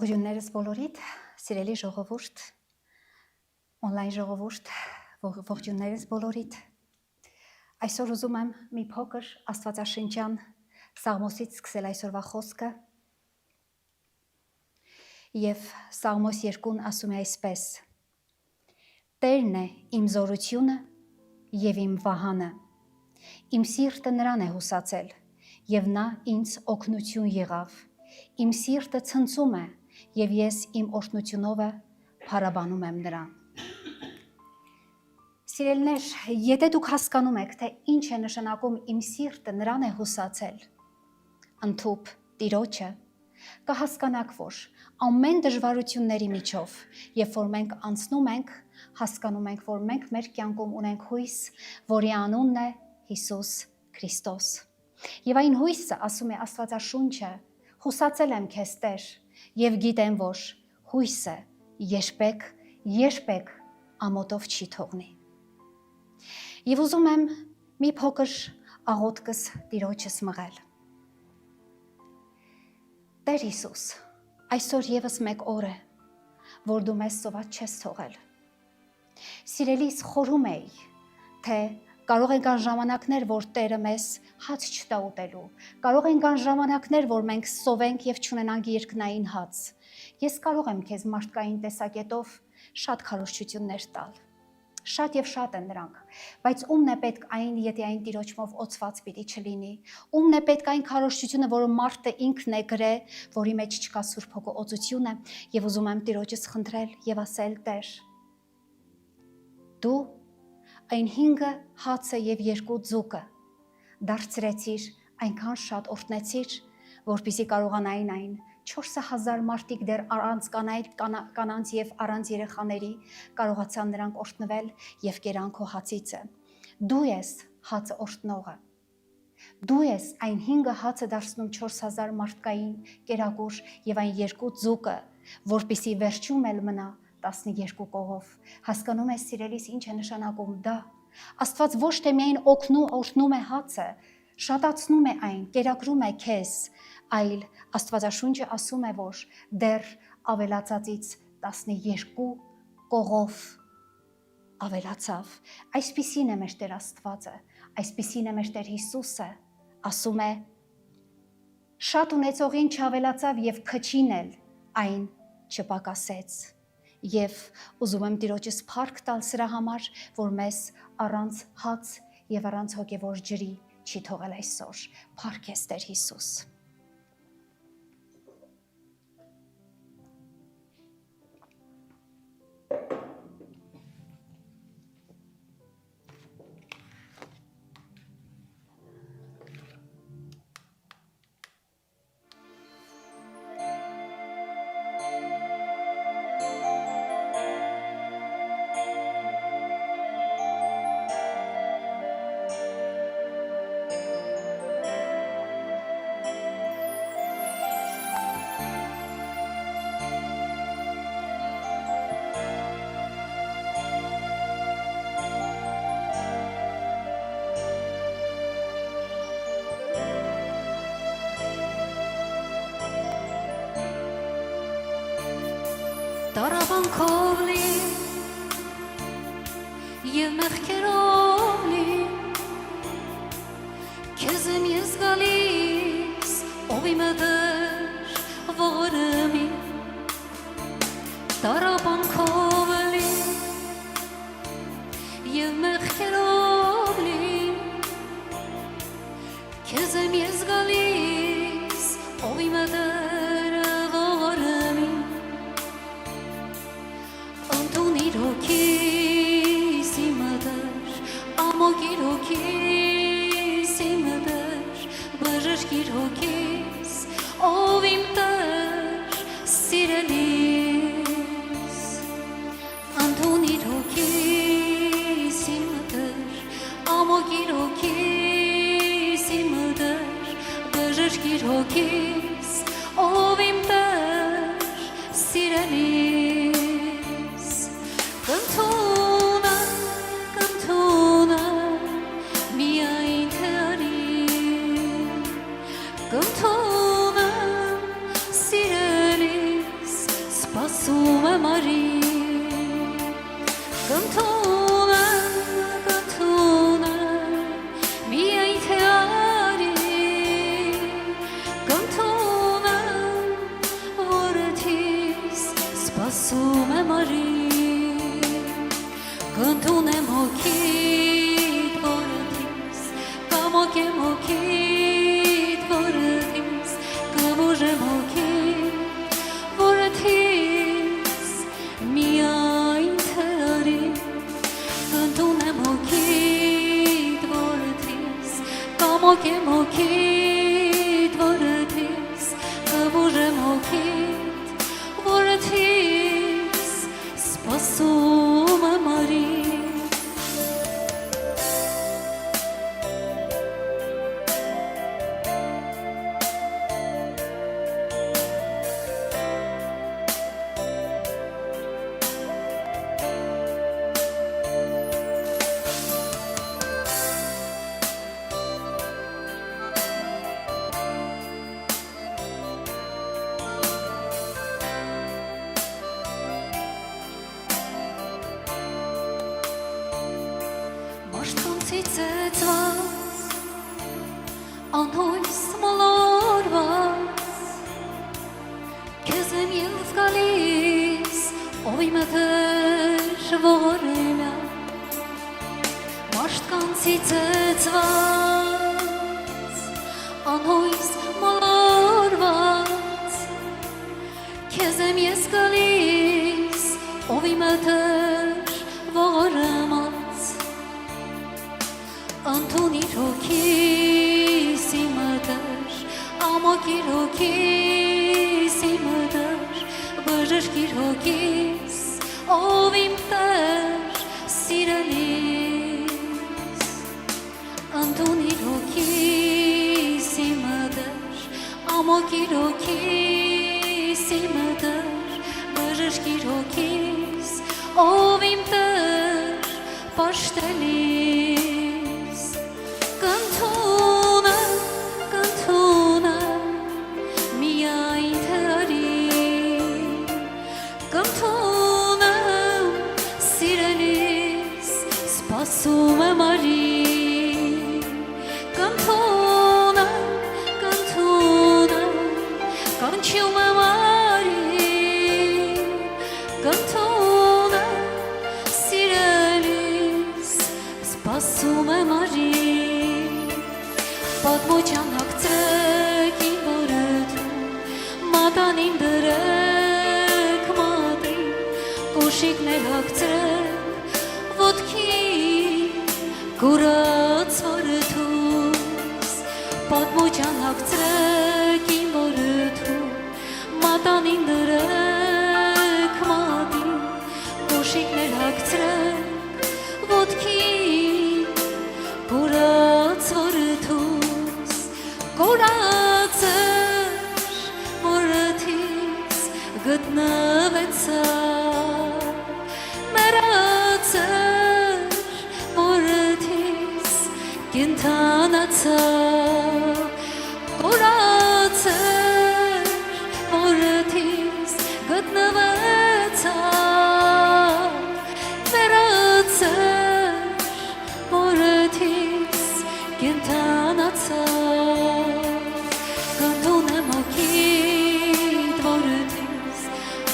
Ողջույններս բոլորիդ, սիրելի ժողովուրդ, on-line ժողովուրդ, ողջույններս բոլորիդ։ Այսօր ուզում եմ մի փոքր Աստվածաշնչյան Սաղմոսից սկսել այսօրվա խոսքը։ Եվ Սաղմոս 2-ն ասում է այսպես. Տերն է իմ զորությունը եւ իմ վահանը, իմ սիրտը նրան է հուսացել, եւ նա ինձ օգնություն եղավ, իմ սիրտը ցնցում է, եւ ես իմ օրհնությունով փառաբանում եմ նրան։ Սիրելիներ, եթե դուք հասկանում եք, թե ինչ է նշանակում իմ սիրտը նրան է հուսացել, ընդհուպ Տիրոջը, կհասկանաք, որ ամեն դժվարությունների միջով, երբ որ մենք անցնում ենք, հասկանում ենք, որ մենք մեր կյանքում ունենք հույս, որի անունն է Հիսուս Քրիստոս։ Եվ այն հույսը, ասում է Աստվածաշունչը, հուսացել եմ քեզ Տեր, եւ գիտեմ, որ հույսը երբեք ամոթով չի թողնի։ Եվ ուզում եմ մի փոքր աղոթքս Տիրոջս մղել։ Տեր Հիսուս, այսօր եւս մեկ օր է, որ դու մեզ սոված չես թողել։ Սիրելիս, խորհում էի, թե կարող են կան ժամանակներ, որ Տերը մեզ հաց չտա ուտելու, կարող են կան ժամանակներ, որ մենք սովենք եւ չունենանք երկնային հաց։ Ես կարող եմ քեզ մարդկային տեսակետով շատ քարոզչություններ տալ։ Շատ եւ շատ են դրանք, բայց ումն է պետք այն, եթե այն Տիրոջով օծված պիտի չլինի։ Ումն է պետք այն քարոզչությունը, որը մարդը ինքն է գրե, որի մեջ չկա Սուրբ Հոգու օծությունը, եւ ուզում եմ Տիրոջից խնդրել եւ ասել. Տեր, դու այն 5 հացը եւ 2 ձուկը դարձրեցիր, այնքան շատ օրհնեցիր, որպեսզի կարողանային այն 4000 մարդիկ դեռ առանց կանանց եւ առանց երեխաների կարողացան նրանք օրհնվել եւ կերան քո հացիցը։ Դու ես հացը օրհնողը։ Դու ես այն 5 հացը դարձնում 4000 մարդկային կերակուր եւ այն 2 ձուկը, որպեսզի վերջում էլ մնա 12 կողով։ Հասկանում ես, սիրելիս, ինչ է նշանակում դա։ Աստված ոչ թե միայն օրհնում է հացը, շատացնում է այն, կերակրում է քեզ, այլ Աստվածաշունչը ասում է, որ դեռ ավելացածից 12 կողով ավելացավ։ Այսպիսին է մեր Տեր Աստվածը, այսպիսին է մեր Տեր Հիսուսը, ասում է. շատ ունեցողին չավելացավ եւ քչին էլ այն չպակասեց։ Եվ ուզում եմ Տիրոջս փառք տալ սրա համար, որ մեզ առանց հաց եւ առանց հոգեվոր ջրի չի թողել այսօր։ Փառք ես Տեր Հիսուս։ Տարավանքով լի և մեղքերով լի, քեզ եմ ես գալիս, ով իմ դեր ողորմի։ Տարավանքով լի և մեղքերով լի, քեզ եմ ես գալիս, ով իմ դեր ողորմի։ Հոգիս իմդեր, ամոգիր հոգիս իմդեր, բժշկիր հոգիս, ով իմ Տեր սիրելիս։ Ընդունիր հոգիս իմդեր, ամոգիր հոգիս իմդեր, բժշկիր հոգիս, ով իմ Տեր սիրելիս։ Կընդունը միայն թե արի, կընդունը սիրելիս ծծված անհույս մոլորված քեզ եմ ես գալիս ով իմ մտեր ողորմած Անտունի հոգիս իմ մտեր ամոքիր հոգիս իմ մտեր բժշկիր հոգիս ով իմ տեր սիրելիս Անտունի հոգիս իմ մտեր ամոքիր հոգիս իմ մտեր բժշկիր հոգիս ով իմ տեր պաշտելիս Կընդունը կընդունը միայն թե արի Կընդունը սիրելիս սպասում եմ արի Կընդունը կընդունը կանչում եմ արի Կընդունը սիրելիս սպասում եմ արի Պատմության հագցրեք իմ որըթում մատանին դրեք մատի կոշիկներ հագցրեք ոտքի կուրած որըթուս Պատմության հագցրեք իմ որըթում մատանին դրեք մատի կոշիկներ հագցրեք ոտքի կուրած որըթուս կորածր որըթիս գտնվեցա մեռածր որըթիս կենթանացա կորածր որըթիս գտնվեցա մեռածր որըթիս կենթանացա Կընդունեմ հոգիդ որըթիս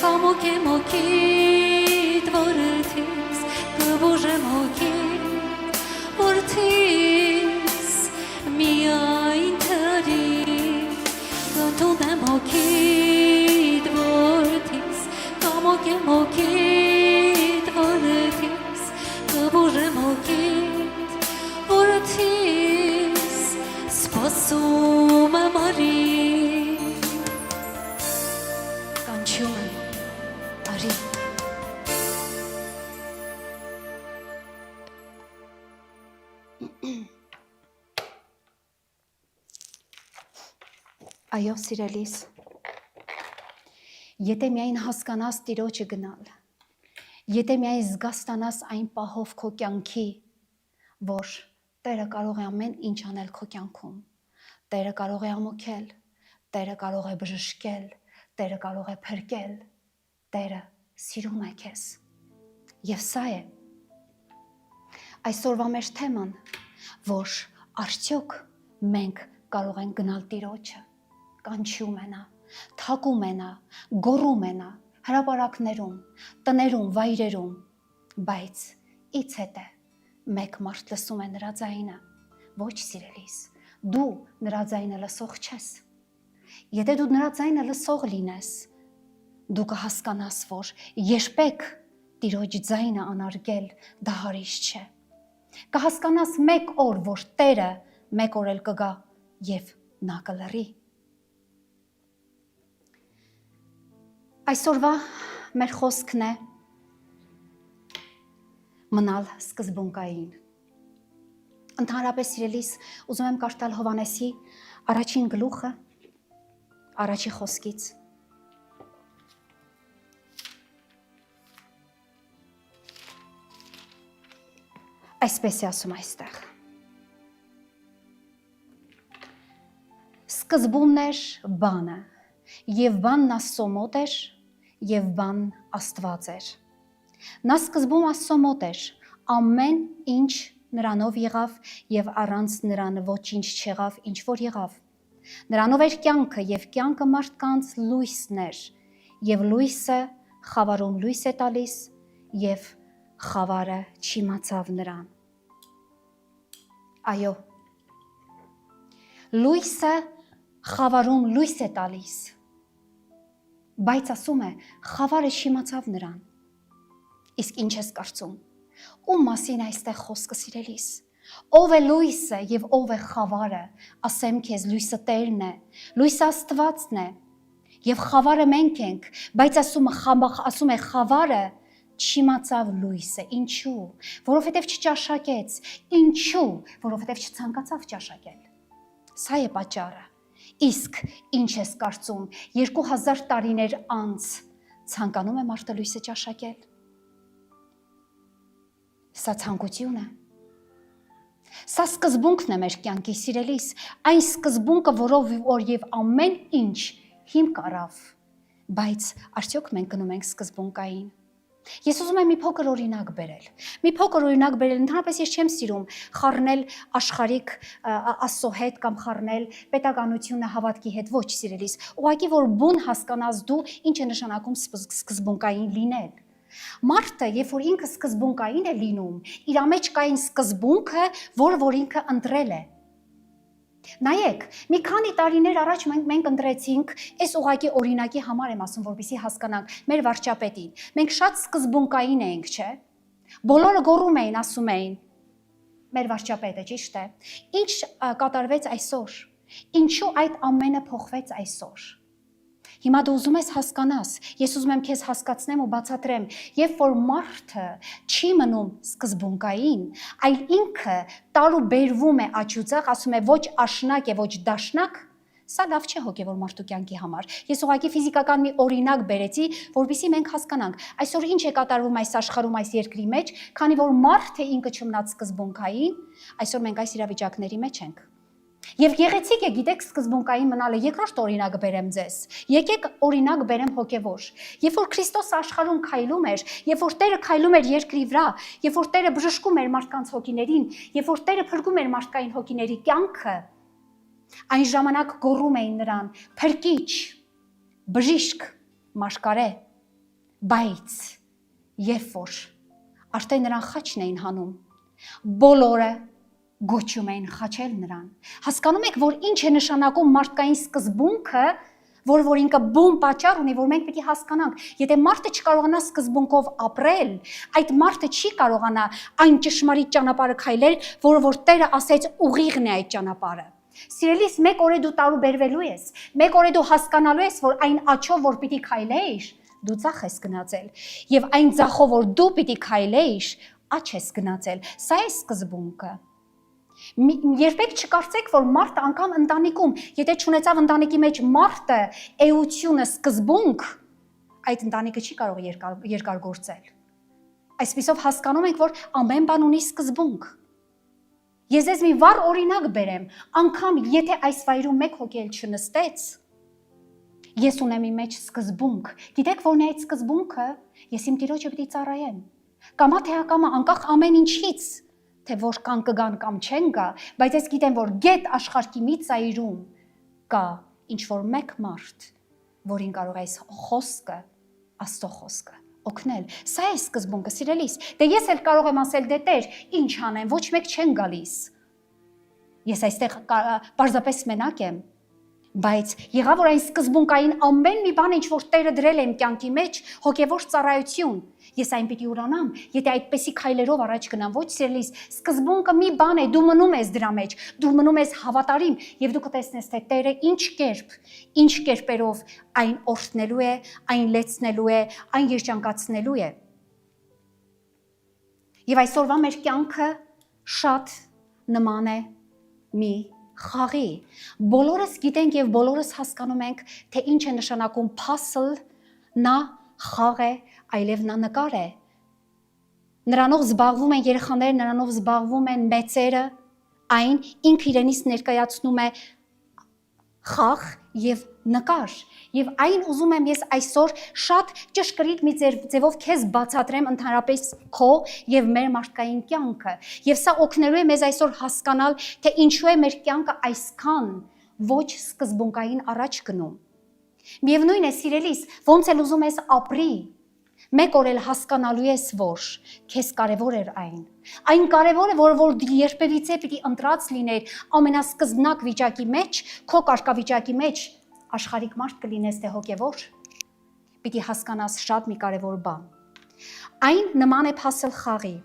Կամոք եմ հոգիդ որըթիս Կբուժեմ հոգիդ որըթիս Միայն թրի Կընդունեմ հոգիդ որըթիս Կամոք եմ հոգիդ որըթիս Կբուժեմ հոգիդ որըթիս Սպասում եմ արի Կանչում եմ արի Այո, սիրելիս, եթե միայն հասկանաս Տիրոջը գնալ, եթե միայն զգաստանաս այն պահով քո կյանքի, որ Տերը կարող է ամեն ինչ անել քո կյանքում, Տերը կարող է ամոքել, Տերը կարող է բժշկել, Տերը կարող է փրկել, Տերը սիրում է քեզ։ Եվ սա է այսօրվա մեր թեման, որ արդյոք մենք կարող ենք գնալ Տիրոջը, կանչում է նա, թակում է նա, գոռում է նա, հրապարակներում, տներում, վայրերում, բայց ից հետը մեկ մարդ լսում է նրա ձայնը, ոչ սիրելիս, դու նրա ձայնը լսող չես։ Եթե դու նրա ձայնը լսող լինես, դու կհասկանաս, որ երբեք Տիրոջ ձայնը անարգել դա հարիշ չէ։ Կհասկանաս մեկ օր, որ Տերը մեկ օր էլ կգա եւ նա կլռի։ Այսօրվա մեր խոսքն է մնալ սկզբունքային։ Ընդհանրապես սիրելիս, ուզում եմ կարդալ Հովհաննեսի առաջին գլուխը, առաջի խոսքից։ Այսպես է ասում այստեղ։ Սկզբումն էր բանը, եւ բանն Աստծո մոտ էր, եւ բանն Աստված էր։ Նա սկզբում Աստծո մոտ էր, ամեն ինչ նրանով եղավ եւ առանց նրան ոչինչ չեղավ, ինչ որ եղավ։ Նրանով էր կյանքը եւ կյանքը մարդկանց լույսն էր, եւ լույսը խավարում լույս է տալիս եւ խավարը չիմացավ նրան։ Այո։ Լույսը խավարում լույս է տալիս։ Բայց ասում է, խավարը չիմացավ նրան։ Իսկ ինչ ես կարծում։ Ում մասին այստեղ խոսքը սիրելիս։ Ով է լույսը եւ ով է խավարը, ասեմ քեզ, լույսը Տերն է, լույսը Աստվածն է, եւ խավարը մենք ենք, բայց ասում է խավարը չիմացավ լույսը, ինչու, որովհետեւ չճաշակեց, ինչու, որովհետեւ չցանկացավ ճաշակել։ Սա է պատճառը։ Իսկ ինչ ես կարծում, 2000 տարիներ անց ցանկանում է մարդը լույսը ճաշակել։ Սա ցանկություն է։ Սա սկզբունքն է մեր կյանքի սիրելիս, այն սկզբունքը, որով որ եւ ամեն ինչ հիմք առավ, բայց արդյոք մենք գնում ենք սկզբունքային։ Ես ուզում եմ մի փոքր օրինակ բերել, ընդհանրապես ես չեմ սիրում խառնել աշխարհիկ Աստծո հետ կամ խառնել պետականությունը հավատքի հետ, ոչ սիրելիս, ուղղակի որ բուն հասկանաս դու ինչ է նշանակում սկզբունքային լինել։ Մարդը, երբ որ ինքը սկզբունքային է լինում, իր մեջ կա այն սկզբունքը, որ ինքը ընտրել է։ Նայեք, մի քանի տարիներ առաջ մենք ընտրեցինք, այս ուղղակի օրինակի համար եմ ասում, որպեսզի հասկանանք մեր վարչապետին։ Մենք շատ սկզբունքային էինք, չէ՞։ Բոլորը գոռում էին, ասում էին. մեր վարչապետը, ճիշտ է։ Ինչ կատարվեց այսօր։ Ինչու այդ ամենը փոխվեց այսօր։ Հիմա դու ուզում ես հասկանաս, ես ուզում եմ քեզ հասկացնեմ ու բացատրեմ, երբ որ մարդը չի մնում սկզբունքային, այլ ինքը տարու բերվում է աճուձախ, ասում է ոչ աշնակ է, ոչ դաշնակ, սա լավ չէ հոգևոր մարդու կյանքի համար։ Ես ուղղակի ֆիզիկական մի օրինակ բերեցի, որպեսզի մենք հասկանանք, այսօր ինչ է կատարվում այս աշխարհում, այս երկրի մեջ, քանի որ մարդը ինքը չմնաց սկզբունքային, այսօր մենք այս իրավիճակների մեջ ենք։ Եվ գեղեցիկ է, գիտեք, սկզբունքային մնալը, երկրորդ օրինակ բերեմ ձեզ։ Եկեք օրինակ բերեմ հոգևոր։ Երբ որ Քրիստոսը աշխարհում քայլում էր, երբ որ Տերը քայլում էր երկրի վրա, երբ որ Տերը բժշկում էր մարդկանց հոգիներին, երբ որ Տերը փրկում էր մարդկային հոգիների կյանքը, այն ժամանակ գոռում էին նրան. «Փրկիչ, բժիշկ, մարգարե», բայց երբ որ արդեն նրան խաչն էին հանում, բոլորը գոչում էին խաչել նրան։ Հասկանում եք, որ ինչ է նշանակում մարդկային սկզբունքը, որ ինքը բուն պատճառ ունի, որ մենք պետք է հասկանանք, եթե մարդը չկարողանա սկզբունքով ապրել, այդ մարդը չի կարողանա այն ճշմարիտ ճանապարհը քայլել, որը որ Տերը ասեց ուղիղն է այդ ճանապարհը։ Սիրելիս, մեկ օր է դու տարու բերվելու ես, մեկ օր է դու հասկանալու ես, որ այն աչով, որ պիտի քայլեիր, դու ձախ ես գնացել, եւ այն ձախով, որ դու պիտի քայլեիր, աչ ես գնացել։ Սա է սկզբունքը։ Երբեք չկարծեք, որ մարդը անգամ ընտանիքում, եթե չունեցավ ընտանիքի մեջ մարդը էությունը սկզբունք, այդ ընտանիքը չի կարող երկար գործել։ Այսպիսով հասկանում ենք, որ ամեն բան ունի սկզբունք։ Ես ձեզ մի վառ օրինակ բերեմ, անգամ եթե այս վայրում մեկ հոգի էլ չնստեց, ես ունեմ իմ մեջ սկզբունք։ Գիտեք որն է այդ սկզբունքը, ես իմ Տիրոջը պիտի ծառայեմ։ Կամա թե ակամա, անկախ ամեն ինչից, թե որ կան կգան կամ չեն գա, բայց ես գիտեմ, որ գետ աշխարհի մի ծայրում կա ինչ որ մեկ մարդ, որին կարող է այս խոսքը, Աստծո խոսքը օգնել։ Սա է սկզբունքը, սիրելիս։ Դե ես էլ կարող եմ ասել, դե Տեր, ինչ անեմ, ոչ մեկ չեն գալիս։ Ես այստեղ պարզապես մենակ եմ, բայց եղավ որ այն սկզբունքային ամեն մի բան, ինչ որ Տերը դրել է իմ կյանքի մեջ, հոգևոր ծառայություն, ես այն պիտի ուրանամ, եթե այդպեսի քայլերով առաջ գնամ, ոչ սիրելիս, սկզբունքը մի բան է, դու մնում ես դրա մեջ, դու մնում ես հավատարիմ, եւ դու կտեսնես, թե Տերը ինչ կերպերով այն օրհնելու է, այն լեցնելու է, այն երջանկացնելու է։ Եվ այսօրվա մեր կյանքը շատ նման է մի խաղի։ Բոլորս գիտենք եւ բոլորս հասկանում ենք, թե ինչ է նշանակում puzzle, նա խաղ է, այլև նա նկար է։ Նրանով զբաղվում են երեխաները, նրանով զբաղվում են մեծերը, այն ինքը իրենից ներկայացնում է խաղ եւ նկար։ Եվ այն ուզում եմ ես այսօր շատ ճշգրիտ մի ձևով քեզ բացատրեմ ընդհանրապես քո եւ մեր մարդկային կյանքը։ Եվ սա օգնելու է մեզ այսօր հասկանալ, թե ինչու է մեր կյանքը այսքան ոչ սկզբունքային առաջ գնում։ Միևնույն է, սիրելիս, ոնց էլ ուզում ես ապրի, Մեկ օր էլ հասկանալու ես, որ քեզ կարևոր էր այն։ Այն կարևորը, որ դու երբևիցե պիտի ընտրած լիներ ամենասկզբնակ վիճակի մեջ, քո կարգավիճակի մեջ աշխարհիկ մարդ կլինես թե հոգևոր, պիտի հասկանաս շատ մի կարևոր բան։ Այն նման է փասլ խաղի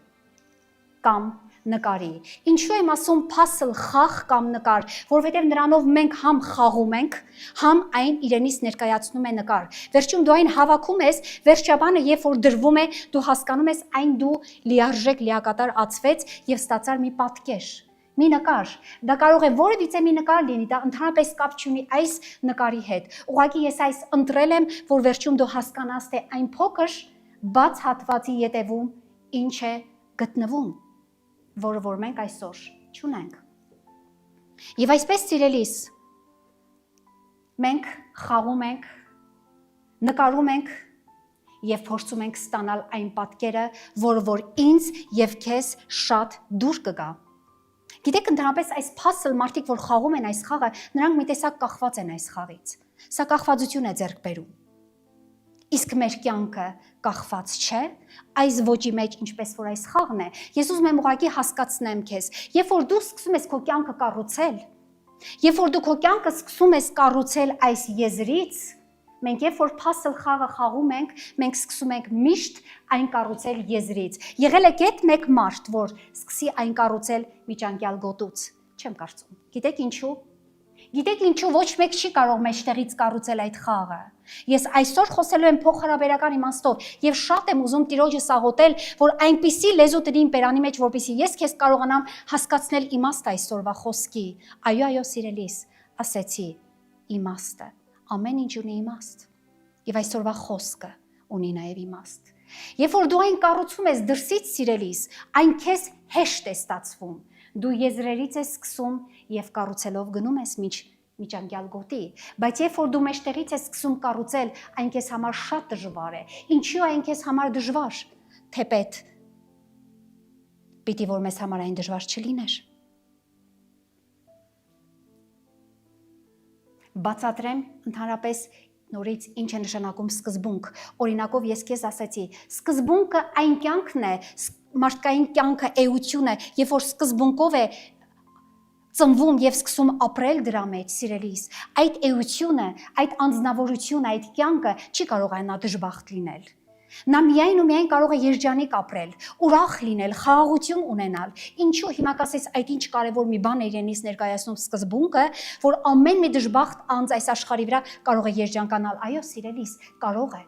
կամ նկարի։ Ինչու եմ ասում փասլ խաղ կամ նկար, որովհետև նրանով մենք համ խաղում ենք, համ այն իրենից ներկայացնում է նկար։ Վերջում դու այն հավաքում ես, վերջաբանը երբ որ դրվում է, դու հասկանում ես այն դու լիարժեք լիակատար ածվեց եւ ստացար մի պատկեր, մի նկար։ Դա կարող է որևիցե մի նկար լինի, դա ընդհանրապես կապ չունի այս նկարի հետ։ Ուղղակի ես այս ընտրել եմ, որ վերջում դու հասկանաս, թե այն փոքր բաց հատվածի ետևում ինչ է գտնվում, որը որ մենք այսօր չունենք։ Եվ այսպես սիրելիս, մենք խաղում ենք, նկարում ենք եւ փորձում ենք ստանալ այն պատկերը, որը որ ինձ եւ քեզ շատ դուր կգա։ Գիտեք, ընդհանրապես այս փասլ մարդիկ, որ խաղում են այս խաղը, նրանք մի տեսակ կախված են այս խաղից։ Սա կախվածություն է ձեռք բերում։ Իսկ մեր կյանքը կախված չէ, այս ոճի մեջ ինչպես որ այս խաղն է, ես ուզում եմ ուղղակի հասկացնեմ քեզ, երբ որ դու սկսում ես քո կյանքը կառուցել, երբ որ դու քո կյանքը սկսում ես կառուցել այս եզրից, մենք երբ որ փասլ խաղը խաղում ենք, մենք սկսում ենք միշտ այն կառուցել եզրից։ Եղել է գետ մեկ մարդ, որ սկսի այն կառուցել միջանկյալ գոտուց, չեմ կարծում։ Գիտեք ինչու։ Գիտեք ինչու ոչ մեկ չի կարող մեջտեղից կառուցել այդ խաղը։ Ես այսօր խոսելու եմ փոխհարաբերական իմաստով եւ շատ եմ ուզում Տիրոջս աղոթել, որ այնպիսի լեզու տնին բերանի մեջ, որպեսզի ես քեզ կարողանամ հասկացնել իմաստը այսօրվա խոսքի։ Այո, սիրելիս, ասեցի իմաստը։ Ամեն ինչ ունի իմաստ։ Եվ այսօրվա խոսքը ունի նաեւ իմաստ։ Երբ որ դու այն կառուցում ես դրսից, սիրելիս, այն քեզ հեշտ է ստացվում։ Դու եզրերից ես սկսում եւ կառուցելով գնում ես միջանկյալ գոտի, բայց երբ որ դու մեջտեղից ես սկսում կառուցել, այն քեզ համար շատ դժվար է։ Ինչու այն քեզ համար դժվար, թեպետ պիտի որ մեզ համար այն դժվար չլիներ։ Բացատրեմ ընդհանրապես նորից ինչ է նշանակում սկզբունք։ Օրինակով ես քեզ ասացի, սկզբունքը այն կյանքն է, մարդկային կյանքը էությունը, երբ որ սկզբունքով է ծնվում եւ սկսում ապրել դրա մեջ, սիրելիս, այդ էությունը, այդ անձնավորությունը, այդ կյանքը չի կարողանա դժբախտ լինել։ Նա միայն ու միայն կարող է երջանիկ ապրել, ուրախ լինել, խաղաղություն ունենալ։ Ինչու հիմա կասես այդ ինչ կարևոր մի բան է իրենից ներկայացնում սկզբունքը, որ ամեն մի դժբախտ անձ այս աշխարհի վրա կարող է երջանկանալ։ Այո, սիրելիս, կարող է։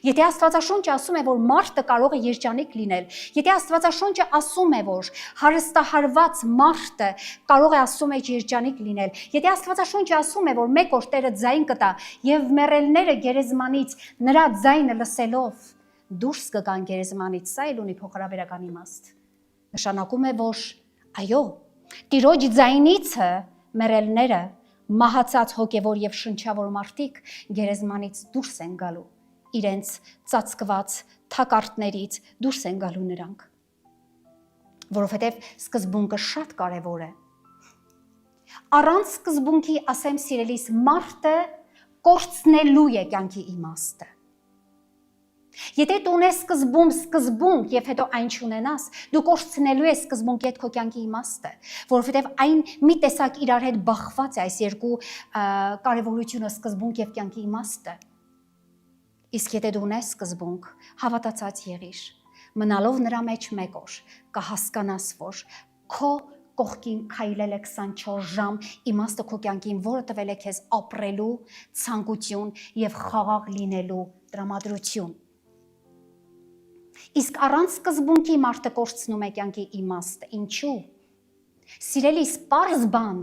Եթե Աստվածաշունչը ասում է, որ մարդը կարող է երջանիկ լինել, եթե Աստվածաշունչը ասում է, որ հարստահարված մարդը կարող է ասում է երջանիկ լինել, եթե Աստվածաշունչը ասում է, որ մեկ օր Տերը ձայն կտա եւ մեռելները գերեզմանից նրա ձայնը լսելով դուրս կգան գերեզմանից, սա էլ ունի փոխհարաբերական իմաստ։ Նշանակում է, որ այո, Տիրոջ ձայնիցը մեռելները, մահացած հոգևոր եւ շնչավոր մարդիկ գերեզմանից դուրս են գալու։ Իրենց ծածկված թակարդներից դուրս են գալու նրանք, որովհետև սկզբունքը շատ կարևոր է։ Առանց սկզբունքի, ասեմ սիրելիս, մարդը կորցնելու է կյանքի իմաստը։ Եթե դու ունես սկզբունք եւ հետո այն չունենաս, դու կորցնելու ես սկզբունքի հետ քո կյանքի իմաստը, որովհետև այն մի տեսակ իրար հետ բախված է այս երկու կարևորությունը, սկզբունք եւ կյանքի իմաստը։ Իսկ եթե դու ունես սկզբունք, հավատացած եղիր, մնալով նրա մեջ մեկ օր, կհասկանաս, որ քո կողքին քայլել է 24 ժամ իմաստը քո կյանքին, որը տվել է քեզ ապրելու ցանկություն եւ խաղաղ լինելու տրամադրություն։ Իսկ առանց սկզբունքի մարդը կորցնում է կյանքի իմաստը։ Ինչու՞։ Սիրելիս, պարզ բան,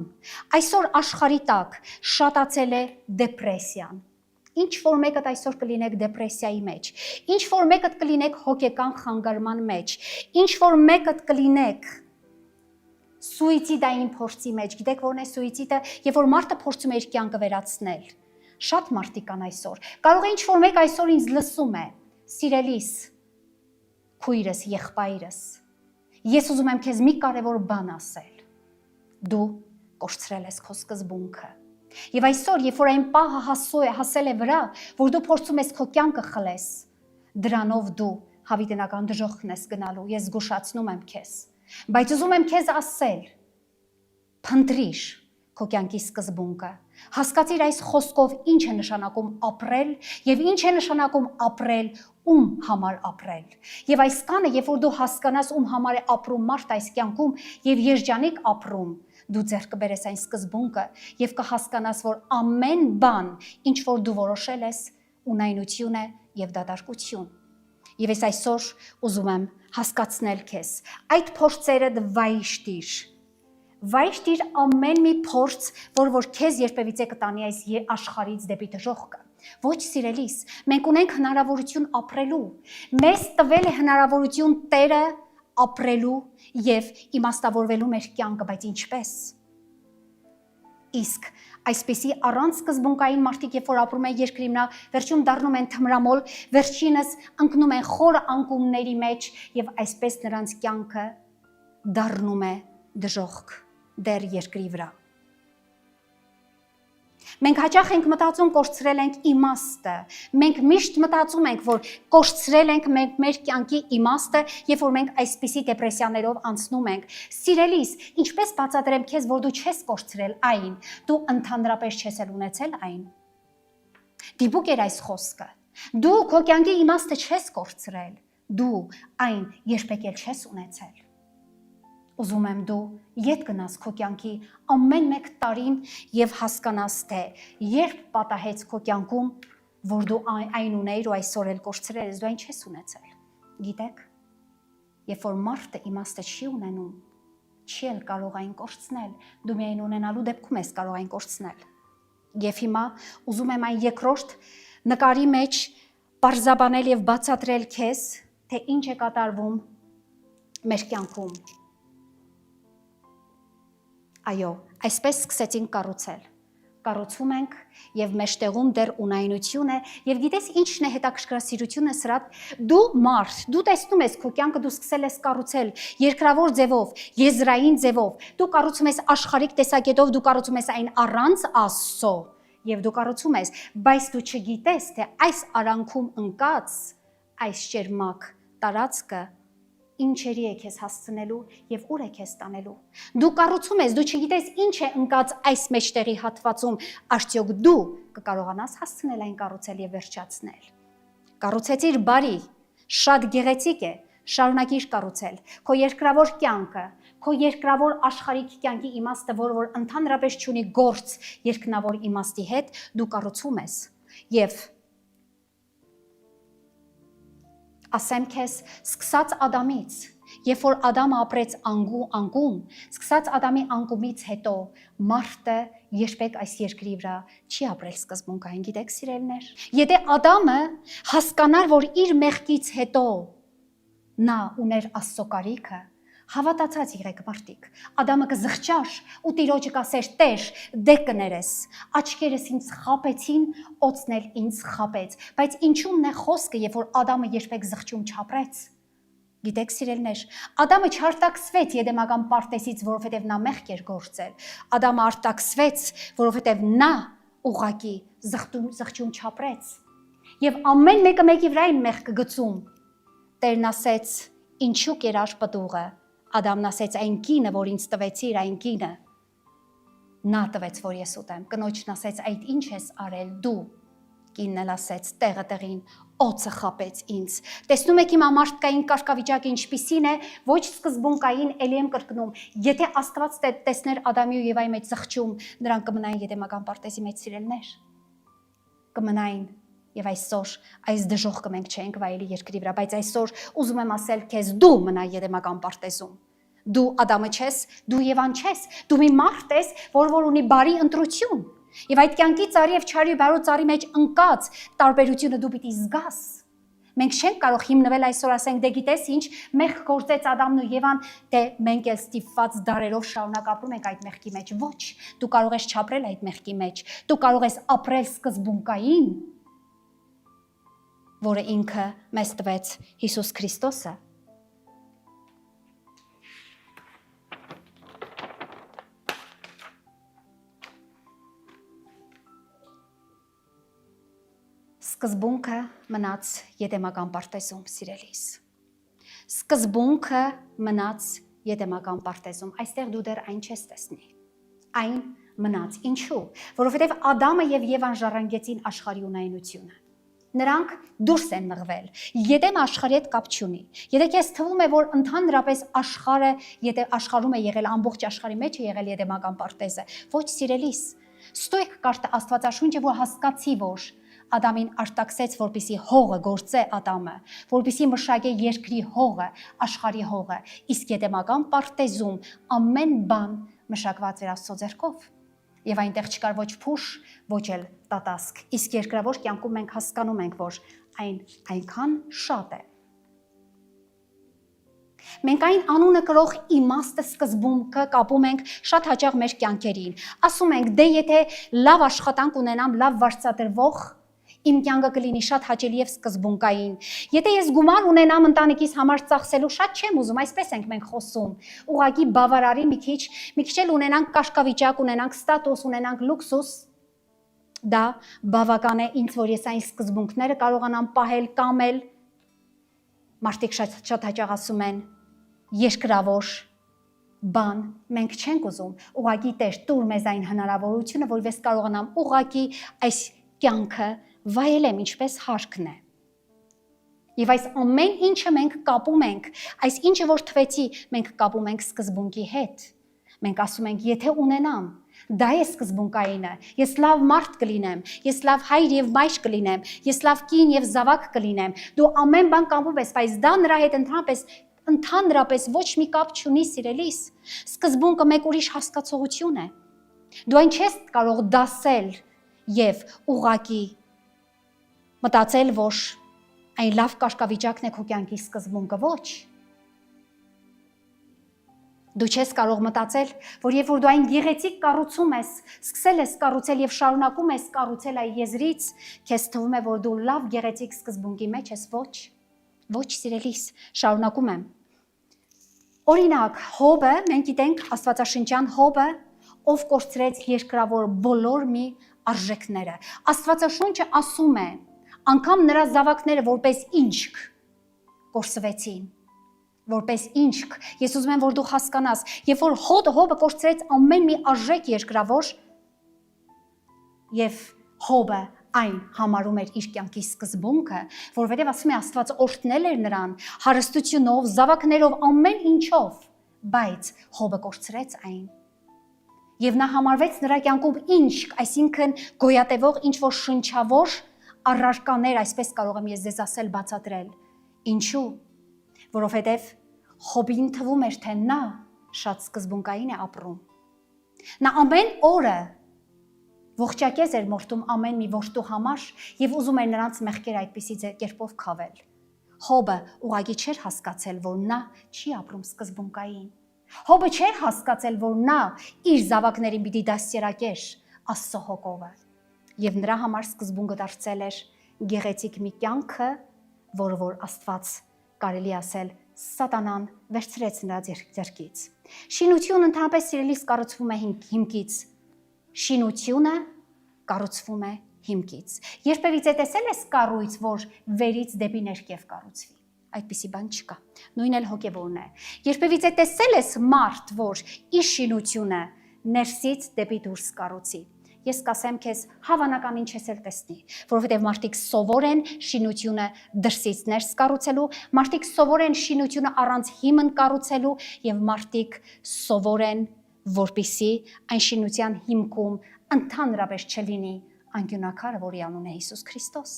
այսօր աշխարհի տակ շատացել է դեպրեսիան։ Ինչ որ մեկդ այսօր կլինեք դեպրեսիայի մեջ, ինչ որ մեկդ կլինեք հոգեկան խանգարման մեջ, ինչ որ մեկդ կլինեք սուիցիդային փորձի մեջ։ Գիտեք որն է սուիցիդը, երբ որ մարդը փորձում է իր կյանքը վերացնել։ Շատ մարդիկ կան այսօր։ Կարող է ինչ որ մեկ այսօր ինձ լսում է, սիրելիս, քույրս, եղբայրս, ես ուզում եմ քեզ մի կարևոր բան ասել։ Դու կորցրել ես քո սկզբունքը։ Եվ այսօր, երբ որ այն պահը հասել է վրա, որ դու փորձում ես քո կյանքը խլես, Դրանով դու հավիտենական դժոխքն ես գնալու, ես զգուշացնում եմ քեզ, բայց ուզում եմ քեզ ասել, փնտրիր քո կյանքի սկզբունքը, հասկացիր այս խոսքով ինչ է նշանակում ապրել եւ ինչ է նշանակում ապրել ում համար ապրել։ Եվ այս կանը, երբ որ դու հասկանաս ում համար է ապրում մարդ այս կյանքում եւ երջանիկ ապրում, դու ձեռք կբերես այն սկզբունքը եւ կհասկանաս, որ ամեն բան, ինչ որ դու որոշել ես, ունայնություն է եւ դատարկություն։ Եվ ես այսօր ուզում եմ հասկացնել քեզ, այդ փորձերը վայշտիր։ Վայշտիր ամեն մի փորձ, որ քեզ երբևիցե կտանի այս աշխարհից դեպի դժոխքը։ Ոչ սիրելիս, մենք ունենք հնարավորություն ապրելու։ Մեզ տվել է հնարավորություն Տերը ապրելու եւ իմաստավորվելու մեր կյանքը, բայց ինչպես։ Իսկ այսպեսի առանց սկզբունքային մարդիկ, երբ որ ապրում են երկրի վրա, վերջում դառնում են թմրամոլ, վերջինս ընկնում են խորը անկումների մեջ եւ այսպես նրանց կյանքը դառնում է դժոխք դեր երկրի վրա։ Մենք հաճախ ենք մտածում կորցրել ենք իմաստը։ Մենք միշտ մտածում ենք, որ կորցրել ենք մեր կյանքի իմաստը, երբ որ մենք այսպիսի դեպրեսիաներով անցնում ենք։ Սիրելիս, ինչպես բացատրեմ քեզ, որ դու չես կորցրել այն, դու ընդհանրապես չես էլ ունեցել այն։ Դիպուկ էր այս խոսքը։ Դու քո կյանքի իմաստը չես կորցրել, դու այն երբեք էլ չես ունեցել։ Ուզում եմ դու ետ գնաս քո կյանքի ամեն մեկ տարին եւ հասկանաս, թե երբ պատահեց քո կյանքում, որ դու այն ունեիր ու այսօր էլ կորցրել ես, դու այն չես ունեցել։ Գիտեք, երբ որ մարդը իմաստը չի ունենում, չի էլ կարող այն կորցնել, դու միայն ունենալու դեպքում ես կարող այն կորցնել։ Եվ հիմա ուզում եմ այն երկրորդ նկարի մեջ պարզաբանել եւ բացատրել քեզ, թե ինչ է կատարվում մեր կյանքում։ Այո, այսպես սկսեցինք կառուցել։ Կառուցում ենք եւ մեջտեղում դեռ ունայնություն է եւ գիտես ինչն է հետաքրքրասիրությունը սրա դու մարդ, դու տեսնում ես քո կյանքը դու սկսել ես կառուցել երկրավոր ձևով, եզրային ձևով, դու կառուցում ես աշխարհիկ տեսակետով, դու կառուցում ես այն առանց Աստծո եւ դու կառուցում ես, բայց դու չգիտես թե այս արանքում ընկած այս ճերմակ տարածքը ինչերի է քեզ հասցնելու եւ ուր է քեզ տանելու։ Դու կառուցում ես, դու չգիտես ինչ է ընկած այս մեջտեղի հատվածում, արդյոք դու կկարողանաս հասցնել այն կառուցել եւ վերջացնել։ Կառուցեցիր բարի, շատ գեղեցիկ է, շարունակիր կառուցել։ Քո երկրավոր կյանքը, քո երկրավոր աշխարհիկ կյանքի իմաստը, որ ընդհանրապես չունի գործ երկնավոր իմաստի հետ, դու կառուցում ես եւ ասեմ քեզ, սկսած Ադամից, երբ որ Ադամը ապրեց անկում, սկսած Ադամի անկումից հետո մարդը երբեք այս երկրի վրա չի ապրել սկզբունքային, գիտեք սիրելիներ։ Եթե Ադամը հասկանար, որ իր մեղքից հետո նա ուներ Աստծո կարիքը, հավատացած եղեք մարդիկ, Ադամը կզղջար ու Տիրոջը կասեր, Տեր, դե կներես, աչքերս ինձ խաբեցին, օծն էլ ինձ խաբեց, բայց ինչու՞մն է խոսքը, երբ որ Ադամը երբեք զղջում չապրեց։ Գիտեք սիրելիներ, Ադամը չարտաքսվեց Եդեմական պարտեզից, որովհետև նա մեղք էր գործել։ Ադամը արտաքսվեց, որովհետև նա ուղղակի զղջում չապրեց։ Եվ ամեն մեկը մեկի վրա այն մեղքը գցում։ Տերն ասեց, ինչու կերար պտուղը։ Ադամն ասեց, այն կինը, որ ինձ տվեցիր, այն կինը, նա տվեց, որ ես ուտեմ։ Կնոջն ասեց, այդ ինչ ես արել դու։ Կինն էլ ասեց, տեղը տեղին, օծը խապեց ինձ։ Տեսնում եք հիմա մարդկային կարգավիճակը ինչպիսին է, ոչ սկզբունքային, ելի եմ կրկնում։ Եթե Աստված տեսներ Ադամի ու Եվայի մեջ զղջում, նրանք կմնային Եդեմական պարտեզի մեջ սիրելիներ։ Կմնային։ Եվ այսօր այս դժոխքը մենք չենք վայելի երկրի վրա, բայց այսօր ուզում եմ ասել քեզ դու մնա Եդեմական պարտեզում։ Դու Ադամը չես, դու Եվան չես, դու մի մարդ ես, որ ունի բարի ընտրություն։ Եվ այդ կյանքի ծառի եւ չարի բարո ծառի մեջ ընկած տարբերությունը դու պիտի զգաս։ Մենք չենք կարող հիմնվել այսօր ասենք, դե գիտես ինչ, մեղք գործեց Ադամն ու Եվան, դե մենք էլ ստիպված դարերով շարունակ ապրում ենք այդ մեղքի մեջ։ Ոչ, դու կարող ես չապրել այդ մեղքի մեջ, դու կարող ես ապրել սկզբունքային, որը ինքը մեզ տվեց Հիսուս Քրիստոսը։ Սկզբունքը մնաց Եդեմական պարտեզում, սիրելիս։ Սկզբունքը մնաց Եդեմական պարտեզում, այստեղ դու դեռ այն չես տեսնի։ Այն մնաց, ինչու՞, որովհետև Ադամը եւ Եվան ժառանգեցին աշխարհի ունայնությունը։ Նրանք դուրս են մղվել։ Եդեմը աշխարհի հետ կապ չունի։ Եթե քեզ թվում է, որ ընդհանրապես աշխարհը, եթե աշխարհում է եղել, ամբողջ աշխարհի մեջ է եղել Եդեմական պարտեզը, ոչ սիրելիս։ Ստույգ կարդա Աստվածաշունչը, որ հասկացի, որ Ադամին արտաքսեց, որպիսի հողը գործե Ադամը, որպիսի մշակե երկրի հողը, աշխարհի հողը, իսկ Եդեմական պարտեզում ամեն բան մշակված էր Աստծո ձեռքով։ Եվ այնտեղ չկար ոչ փուշ, ոչ էլ տատասկ, իսկ երկրավոր կյանքում մենք հասկանում ենք, որ այն այնքան շատ է։ Մենք այն անունը կրող իմաստը սկզբունքը կապում ենք շատ հաճախ մեր կյանքերին։ Ասում ենք, դե եթե լավ աշխատանք ունենամ, լավ վարձատրվող, իմ կյանքը կլինի շատ հաճելի եւ սկզբունքային։ Եթե ես գումար ունենամ ընտանիքիս համար ծախսելու, շատ չեմ ուզում, այսպես ենք մենք խոսում։ Ուղղակի բավարարի մի քիչ էլ ունենանք կարգավիճակ, ունենանք ստատուս, ունենանք լուքսուս, դա բավական է ինձ, որ ես այն սկզբունքները կարողանամ պահել, կամել։ Մարդիկ շատ հաճախ ասում են, երկրավոր բան մենք չենք ուզում, ուղղակի Տեր տուր մեզ այն հնարավորությունը, որ ես կարողանամ ուղղակի այս կյանքը վայելեմ ինչպես հարկն է։ Եվ այս ամեն ինչը մենք կապում ենք, այս ինչը որ թվեցի, մենք կապում ենք սկզբունքի հետ։ Մենք ասում ենք, եթե ունենամ, դա է սկզբունքայինը, ես լավ մարդ կլինեմ, ես լավ հայր եւ մայր կլինեմ, ես լավ կին եւ զավակ կլինեմ, դու ամեն բան կապում ես, բայց դա նրա հետ ընդհանրապես ոչ մի կապ չունի, սիրելիս։ Սկզբունքը մեկ ուրիշ հասկացողություն է։ Դու այն չես կարող դասել եւ ուղակի մտածել, որ այն լավ կարգավիճակն է քո կյանքի սկզբունքը, ոչ։ Դու չես կարող մտածել, որ երբ որ դու այն գեղեցիկ կառուցում ես, սկսել ես կառուցել եւ շարունակում ես կառուցել այ եզրից, քեզ թվում է, որ դու լավ գեղեցիկ սկզբունքի մեջ ես, ոչ։ Ոչ, սիրելիս, շարունակում եմ։ Օրինակ, Հոբը, մենք գիտենք Աստվածաշնչյան Հոբը, ով կորցրեց երկրավոր բոլոր մի արժեքները։ Աստվածաշունչը ասում է, անգամ նրա զավակները որպես ինչք կորսվեցին, որպես ինչք։ Ես ուզում եմ, որ դու հասկանաս, երբ որ Հոբը կորցրեց ամեն մի արժեք երկրավոր, եւ Հոբը այն համարում էր իր կյանքի սկզբունքը, որովհետև ասում է Աստված օրհնել էր նրան հարստությունով, զավակներով, ամեն ինչով, բայց Հոբը կորցրեց այն։ Եվ նա համարվեց նրա կյանքում ինչք, այսինքն գոյատևող ինչ-որ շնչավոր առարկաներ, այսպես կարող եմ ես ձեզ ասել, բացատրել։ Ինչու՞։ Որովհետև Հոբին թվում էր, թե նա շատ սկզբունքային է ապրում։ Նա ամեն օրը ողջակեզ էր մորթում ամեն մի որդու համար եւ ուզում էր նրանց մեղքերը այդպիսի կերպով քավել։ Հոբը ուղղակի չէր հասկացել, որ նա չի ապրում սկզբունքային։ Հոբը չէր հասկացել, որ նա իր զավակներին պիտի դաստիարակեր Աստծո հոգովը։ Եվ նրա համար սկզբունքը դարձել էր գեղեցիկ մի կյանքը, որը որ Աստված կարելի ասել սատանան վերցրեց նրա ձեռքից։ Շինությունը ընդհանրապես սիրելիս կառուցվում է հիմքից։ Շինությունը կառուցվում է հիմքից։ Երբևիցե տեսել ես կառույց, որ վերից դեպի ներքև կառուցվի։ Այդպիսի բան չկա։ Նույնն էլ հոգևորն է։ Երբևիցե տեսել ես մարդ, որ իր շինությունը ներսից դեպի դուրս կառուցի։ Ես կասեմ քեզ, հավանականին չես էլ տեսնի, որովհետև մարդիկ սովոր են շինությունը դրսից ներս կառուցելու, մարդիկ սովոր են շինությունը առանց հիմն կառուցելու եւ մարդիկ սովոր են որպիսի այն շինության հիմքում ընդհանրապես չլինի անկյունակարը, որի անունն է Հիսուս Քրիստոս։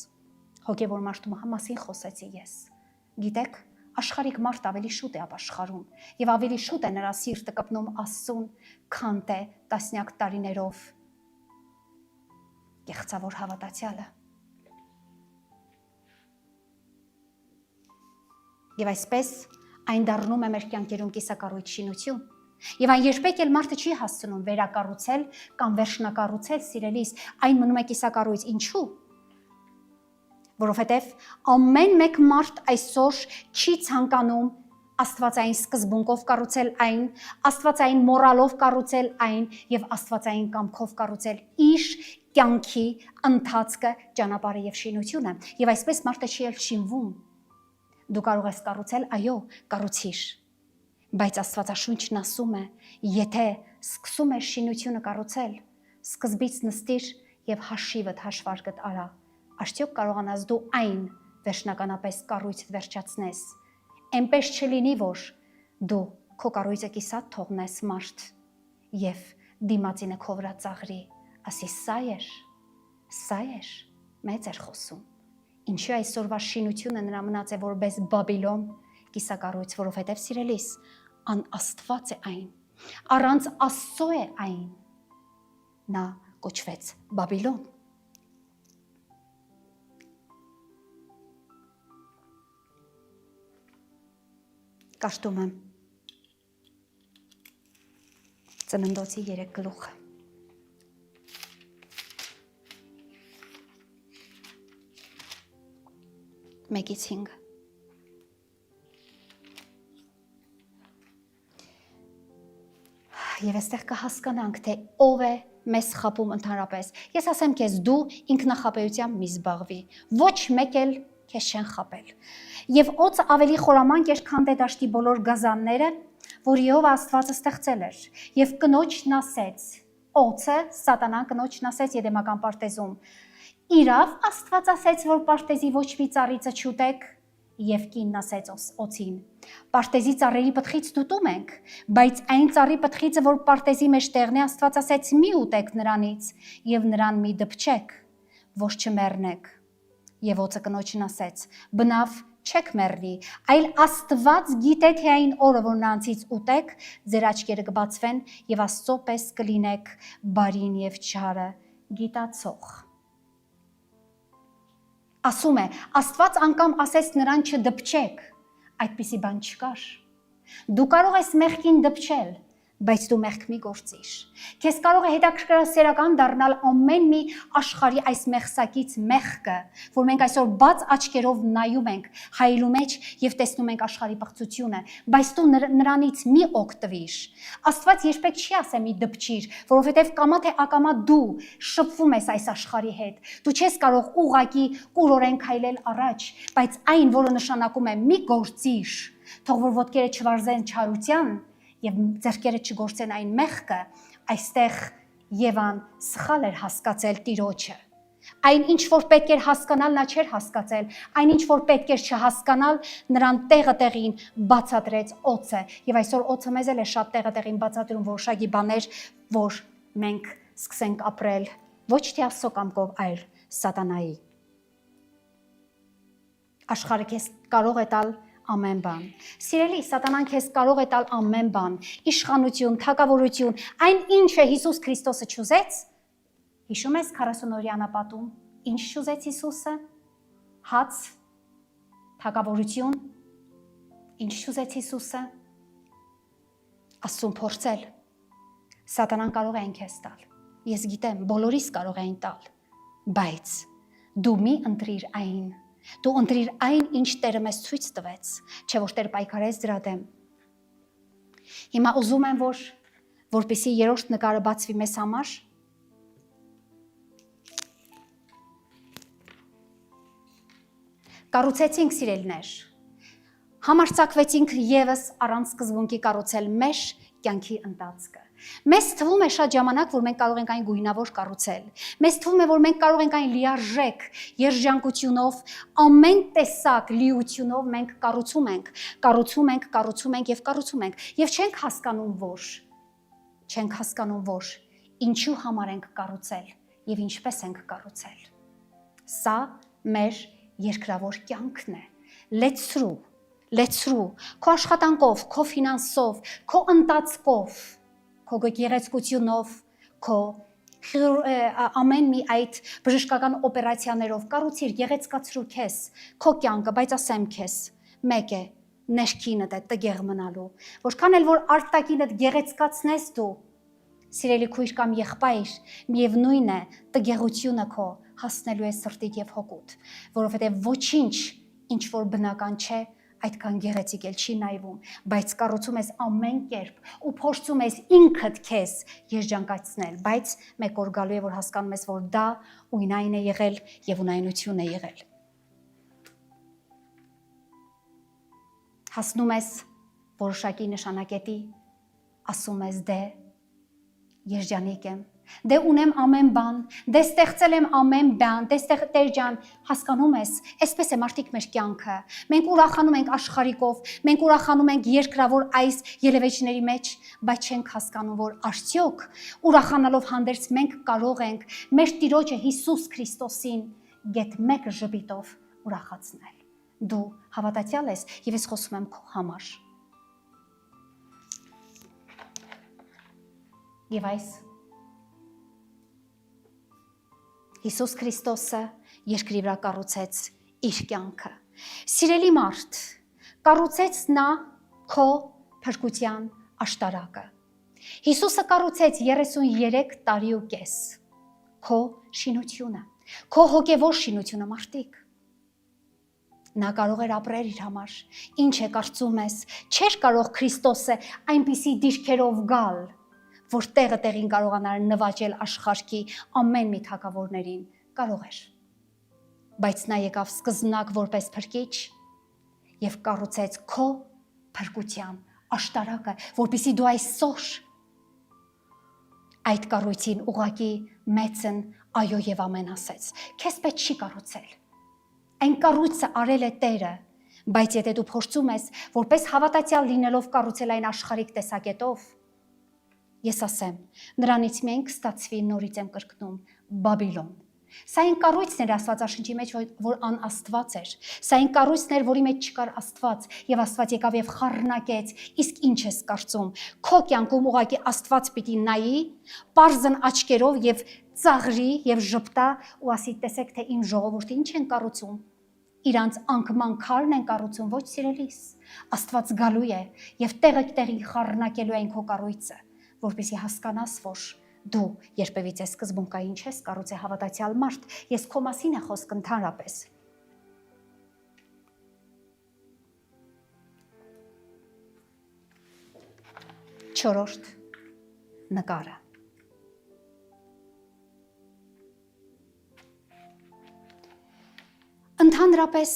Հոգևոր մարդու մասին խոսեցի ես։ Գիտեք, աշխարհիկ մարդ ավելի շուտ է ապաշխարում եւ ավելի շուտ է նրա սիրտը կպնում Աստծուն, քան թե տասնյակ տարիներով կեղծավոր հավատացյալը։ Եվ այսպես այն դառնում է մեր կյանքերում կիսակառույց շինություն։ Եվ այն երբեք էլ մարդը չի հասցնում վերակառուցել կամ վերջնակառուցել, սիրելիս, այն մնում է կիսակառույց։ Ինչու՞։ Որովհետև ամեն մեկ մարդ այսօր չի ցանկանում աստվածային սկզբունքով կառուցել այն, աստվածային մորալով կառուցել այն եւ աստվածային կամքով կառուցել իր կյանքի ընթացքը, ճանապարհը եւ շինությունը։ Եվ այսպես մարդը չի էլ շինվում։ Դու կարող ես կառուցել, այո, կառուցիր։ Բայց Աստվածաշունչն ասում է, եթե սկսում ես շինությունը կառուցել, սկզբից նստիր եւ հաշիվդ հաշվարկդ արա։ Արդյոք կարողանաս դու այն վերջնականապես կառույցդ վերջացնես։ Այնպես չլինի, որ դու քո կառույցը կիսատ թողնես մարդ եւ դիմացինը քո վրա ծաղրի, ասի սա էր, մեծ էր խոսում։ Ինչու այսօրվա շինությունը նրա մնաց է որպես Բաբիլոն կիսակառույց, որովհետև սիրելիս անաստված է այն, առանց Աստծո է այն, նա կոչվեց Բաբիլոն։ Կաշտում եմ Ծննդոցի 3 գլուխը։ Մեկից 5։ Եվ այստեղ կհասկանանք, թե ով է մեզ խաբում ընդհանրապես։ Ես ասեմ քեզ, դու ինքնախաբեությամբ մի զբաղվի, ոչ մեկ էլ քեզ չեն խաբել։ Եվ օծը ավելի խորամանկ էր, քան դե դաշտի բոլոր գազանները, որ Եհովա Աստվածը ստեղծել էր։ Եվ կնոջն ասեց, օծը, սատանան կնոջն ասեց Եդեմական պարտեզում. Իրավ Աստված ասեց, որ պարտեզի ոչ մի ծառիցը չուտեք, եւ կինն ասեց օծին. Պարտեզի ծառերի պտղից դուտում ենք, բայց այն ծառի պտղիցը, որ պարտեզի մեջ տեղն է, Աստված ասեց մի ուտեք նրանից եւ նրան մի դպչեք, որ չմեռնեք։ Եվ օծը կնոջն ասեց. բնավ չեք մեռնի, այլ Աստված գիտե թե այն օրը, որ նրանցից ուտեք, ձեր աչքերը կբացվեն եւ Աստծո պես կլինեք բարին եւ չարը գիտացող։ Ասում է, Աստված անգամ ասեց նրան չդպչեք, այդպիսի բան չկար։ Դու կարող ես մեղքին դպչել, բայց դու մեղք մի գործիր։ Քեզ կարող է հետաքրքրասերական դառնալ ամեն մի աշխարհի այս մեղսակից մեղքը, որ մենք այսօր բաց աչքերով նայում ենք հայելու մեջ եւ տեսնում ենք աշխարհի բացությունը, բայց դու նրանից մի օգտվիր։ Աստված երբեք չի ասե մի դպչիր, որովհետեւ կամա թե ակամա դու շփվում ես այս աշխարհի հետ։ Դու չես կարող ուղակի կուրորեն քայլել առաջ, բայց այն, որը նշանակում է մի գործիր, թող որ ոտքերը չվարզեն չարության եւ ձեռքերը չգործեն այն մեղքը, այստեղ Եվան սխալ էր հասկացել Տիրոջը։ Այն ինչ որ պետք էր հասկանալ, նա չէր հասկացել, այն ինչ որ պետք էր չհասկանալ, նրան տեղը տեղին բացատրեց օծը։ Եվ այսօր օծը մեզ էլ է շատ տեղը տեղին բացատրում որոշակի բաներ, որ մենք սկսենք ապրել ոչ թե Աստծո կամքով, այլ սատանայի։ Աշխարհը քեզ կարող է տալ ամեն բան։ Սիրելի, սատանան քեզ կարող է տալ ամեն բան, իշխանություն, թագավորություն, այն ինչը Հիսուս Քրիստոսը չուզեց։ Հիշում ես 40-օրյա անապատում, ինչ չուզեց Հիսուսը։ Հաց, թագավորություն, ինչ չուզեց Հիսուսը։ Աստծուն փորձել։ Սատանան կարող է այն քեզ տալ։ Ես գիտեմ, բոլորիս կարող է այն տալ, բայց դու մի ընտրիր այն։ Դու ընտրիր այն, ինչ Տերը մեզ ցույց տվեց, չէ որ Տերը պայքարեց դրա դեմ։ Հիմա ուզում եմ, որպեսզի երրորդ նկարը բացվի մեզ համար։ Կառուցեցինք, սիրելիներ, համարձակվեցինք եւս առանց սկզբունքի կառուցել մեր կյանքի ընթացքը։ Մեզ թվում է շատ ժամանակ, որ մենք կարող ենք այն գույնավոր կառուցել։ Մեզ թվում է, որ մենք կարող ենք այն լիարժեք, երջանկությունով, ամեն տեսակ լիությունով մենք կառուցում ենք եւ չենք հասկանում, որ ինչու համար ենք կառուցել եւ ինչպես ենք կառուցել։ Սա մեր երկրավոր կյանքն է։ Լեցրու, քո աշխատանքով, քո ֆինանսով, քո ընթացքով, քո գեղեցկությունով, քո ամեն մի այդ բժշկական օպերացիաներով կառուցիր, գեղեցկացրու քեզ, քո կյանքը, բայց ասեմ քեզ, մեկ է, ներքինդ է տգեղ մնալու, որքան էլ որ արտաքինդ գեղեցկացնես դու, սիրելի քույր կամ եղբայր, միևնույն է, տգեղությունը քո հասնելու է սրտիդ եւ հոգուդ, որովհետեւ ոչինչ, ինչ որ բնական չէ, այդքան գեղեցիկ էլ չի նայվում, բայց կառուցում ես ամեն կերպ ու փորձում ես ինքդ քեզ երջանկացնել, բայց մեկ օր գալու է, որ հասկանում ես, որ դա ունայն է եղել եւ ունայնություն է եղել։ Հասնում ես որոշակի նշանակետի, ասում ես դե երջանիկ եմ, դե ունեմ ամեն բան, դե ստեղծել եմ ամեն բան, դե Տեր ջան, հասկանում ես, այսպես է մարդիկ մեր կյանքը։ Մենք ուրախանում ենք աշխարհիկով, մենք ուրախանում ենք երկրավոր այս ելևէջների մեջ, բայց չենք հասկանում, որ արդյոք ուրախանալով հանդերձ մենք կարող ենք մեր Տիրոջը Հիսուս Քրիստոսին գեթ մեկ ժպիտով ուրախացնել։ Դու հավատացյալ ես եւ ես խոսում եմ քո համար։ Եվ այս Հիսուս Քրիստոսը երկրի վրա կառուցեց իր կյանքը։ Սիրելի մարդ, կառուցեց նա քո փրկության աշտարակը։ Հիսուսը կառուցեց 33 տարի ու կես քո շինությունը, քո հոգևոր շինությունը, մարդիկ։ Նա կարող էր ապրել իր համար։ Ինչ է կարծում ես, չէր կարող Քրիստոսը այնպիսի դիրքերով գալ, որ տեղը տեղին կարողանար նվաճել աշխարհի ամեն մի թագավորներին, կարող էր։ Բայց նա եկավ սկզբնակ որպես փրկիչ եւ կառուցեց քո փրկության աշտարակը, որպեսզի դու այսօր այդ կառույցին ուղակի մեծն այո եւ ամեն ասեց։ Քեզ պետք չի կառուցել։ Այն կառույցը արել է Տերը, բայց եթե դու փորձում ես որպես հավատացյալ լինելով կառուցել այն աշխարհիկ տեսակետով, ես ասեմ, նրանից մենք ստացվի նորից եմ կրկնում Բաբիլոն։ Սա այն կառույցն էր Աստվածաշնչի մեջ, որ անաստված էր։ Սա այն կառույցն էր, որի մեջ չկար Աստված, եւ Աստված եկավ եւ խառնակեց։ Իսկ ինչ ես կարծում։ Քո կյանքում ուղղակի Աստված պիտի նայի, պարզն աչքերով եւ ծաղրի եւ ժպտա ու ասի, տեսեք թե իմ ժողովուրդը ինչ են կառուցում։ Իրանց անկման քարն են կառուցում, ոչ սիրելիս։ Աստված գալու է եւ տեղը տեղին խառնակելու այն քո կառույցը, որպեսզի հասկանաս, որ դու երբևիցե սկզբունքային չես կառուցել հավատացյալ մարդ, ես քո մասին է խոսք ընդհանրապես։ Չորրորդ նկարը։ Ընդհանրապես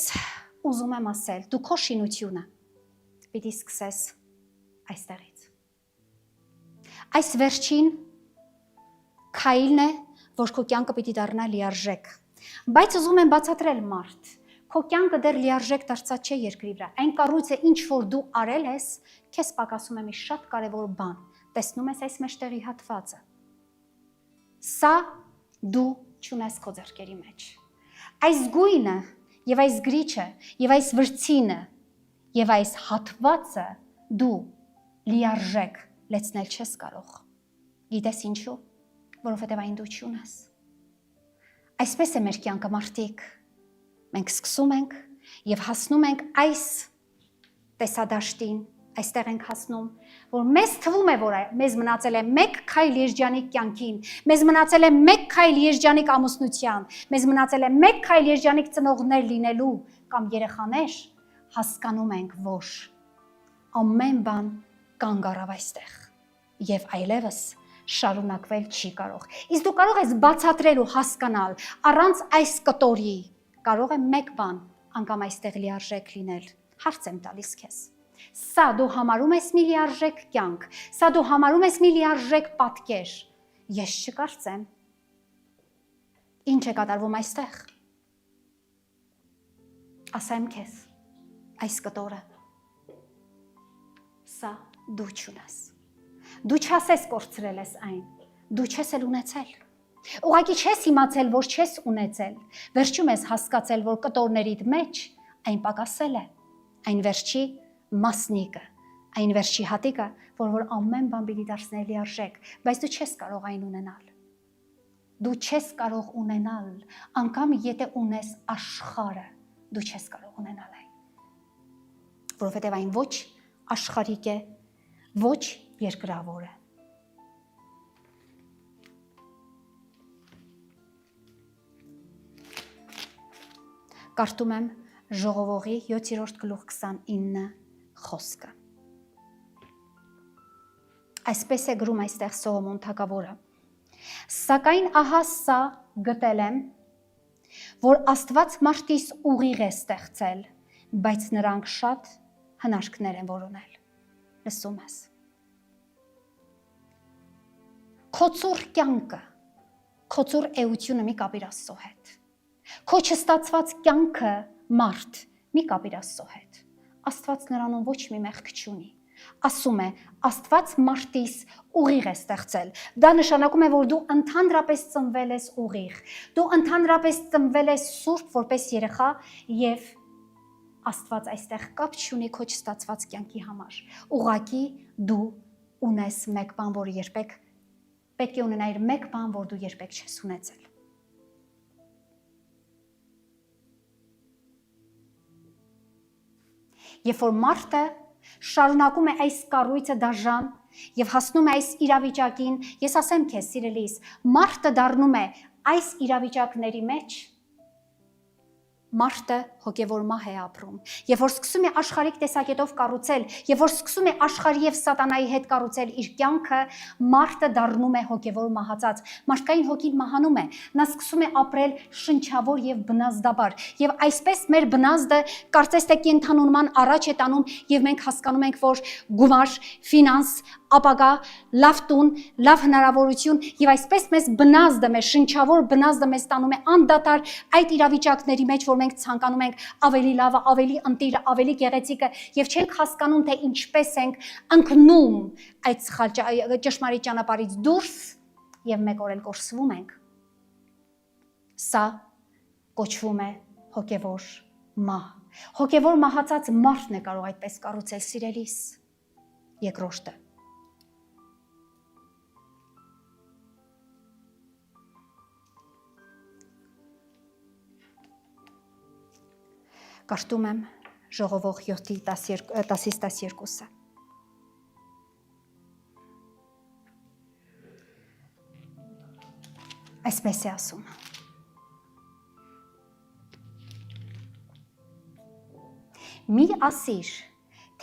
ուզում եմ ասել, դու քո շինությունը պիտի սկսես այստեղից։ Այս վերջին քայլն է, որ քո կյանքը պիտի դառնա լիարժեք։ Բայց ուզում եմ բացատրել մարդ, քո կյանքը դեռ լիարժեք դարձած չէ երկրի վրա։ Այն կառույցը, ինչ որ դու արել ես, քեզ պակասում է մի շատ կարևոր բան։ Տեսնում ես այս մեջտեղի հատվածը։ Սա դու չունես քո ձեռքերի մեջ։ Այս գույնը եւ այս գրիչը եւ այս վրձինը եւ այս հատվածը դու լիարժեք լեցնել չես կարող։ Գիտես ինչու, որովհետև այն դու չունես։ Այսպես է մեր կյանքը մարդիկ։ Մենք սկսում ենք եւ հասնում ենք այս տեսադաշտին, այստեղ ենք հասնում, որ մեզ թվում է, որ մեզ մնացել է մեկ քայլ երջանիկ կյանքին, մեզ մնացել է մեկ քայլ երջանիկ ամուսնության, մեզ մնացել է մեկ քայլ երջանիկ ծնողներ լինելու կամ երեխաներ, հասկանում ենք, որ ամեն բան կանգ առավ այստեղ եւ այլևս շարունակվել չի կարող։ Իսկ դու կարող ես բացատրել ու հասկանալ առանց այս կտորի, կարող է մեկ բան անգամ այստեղ լիարժեք լինել։ Հարց եմ տալիս քեզ։ Սա դու համարում ես մի լիարժեք կյանք, սա դու համարում ես մի լիարժեք պատկեր։ Ես չկարծեմ։ Ինչ է կատարվում այստեղ։ Ասեմ քեզ, այս կտորը սա դու չունես։ Դու չասես կորցրել ես այն, դու չես էլ ունեցել։ Ուղղակի չես իմացել, որ չես ունեցել, վերջում ես հասկացել, որ կտորներիդ մեջ այն պակասել է, այն վերջի մասնիկը, այն վերջի հատիկը, որ ամեն բան պիտի դարձնել լիարժեք, բայց դու չես կարող այն ունենալ։ Դու չես կարող ունենալ, անգամ եթե ունես աշխարհը, դու չես կարող ունենալ այն։ Որովհետև այն ոչ աշխարհիկ է, ոչ երկրավոր է։ Կարդում եմ Ժողովողի 7:29 խոսքը։ Այսպես է գրում այստեղ Սողոմոն թագավորը. Սակայն ահա սա գտել եմ, որ Աստված մարդիս ուղիղ է ստեղծել, բայց նրանք շատ հնարքներ են որոնել։ Լսում ես։ Քո ծուռ կյանքը, քո ծուռ էությունը մի կապիր Աստծո հետ։ Քո չստացված կյանքը մարդ մի կապիր Աստծո հետ։ Աստված նրանում ոչ մի մեղք չունի։ Ասում է, Աստված մարդիս ուղիղ է ստեղծել։ Դա նշանակում է, որ դու ընդհանրապես ծնվել ես ուղիղ։ Դու ընդհանրապես ծնվել ես սուրբ որպես երեխա եւ Աստված այստեղ կապ չունի քո չստացված կյանքի համար։ Ուղղակի դու ունես մեկ բան, որը երբեք պետք է ունենայիր մեկ բան, որ դու երբեք չես ունեցել։ Երբ որ մարդը շարունակում է այս կառույցը դաժան եւ հասնում է այս իրավիճակին, ես ասեմ քեզ, սիրելիս, մարդը դառնում է այս իրավիճակների մեջ, մարդը հոգևոր մահ է ապրում։ Երբ որ սկսում է աշխարհիկ տեսակետով կառուցել, երբ որ սկսում է աշխարհի եւ սատանայի հետ կառուցել իր կյանքը, մարդը դառնում է հոգևոր մահացած։ Մարդկային հոգին մահանում է, նա սկսում է ապրել շնչավոր եւ բնազդաբար։ Եվ այսպես մեր բնազդը կարծես թե կենթանունման առաջ է տանում եւ մենք հասկանում ենք, որ գումար, ֆինանս, ապագա, լավ տուն, լավ հնարավորություն եւ այսպես մեզ բնազդը, մեր շնչավոր բնազդը մեզ տանում է անդադար այդ իրավիճակների մեջ, որ մենք ցանկանում ենք ավելի լավը, ավելի ընտիրը, ավելի գեղեցիկը եւ չենք հասկանում, թե ինչպես ենք ընկնում այդ սխալ ճշմարիտ ճանապարհից դուրս եւ մեկ օր էլ կորսվում ենք։ Սա կոչվում է հոգևոր մահ։ Հոգևոր մահացած մարդն է կարող այդպես կառուցել, սիրելիս։ Երկրորդը Կաշտում եմ ժողովող 7:10-12-ը։ Այսպես է ասում. Մի ասիր,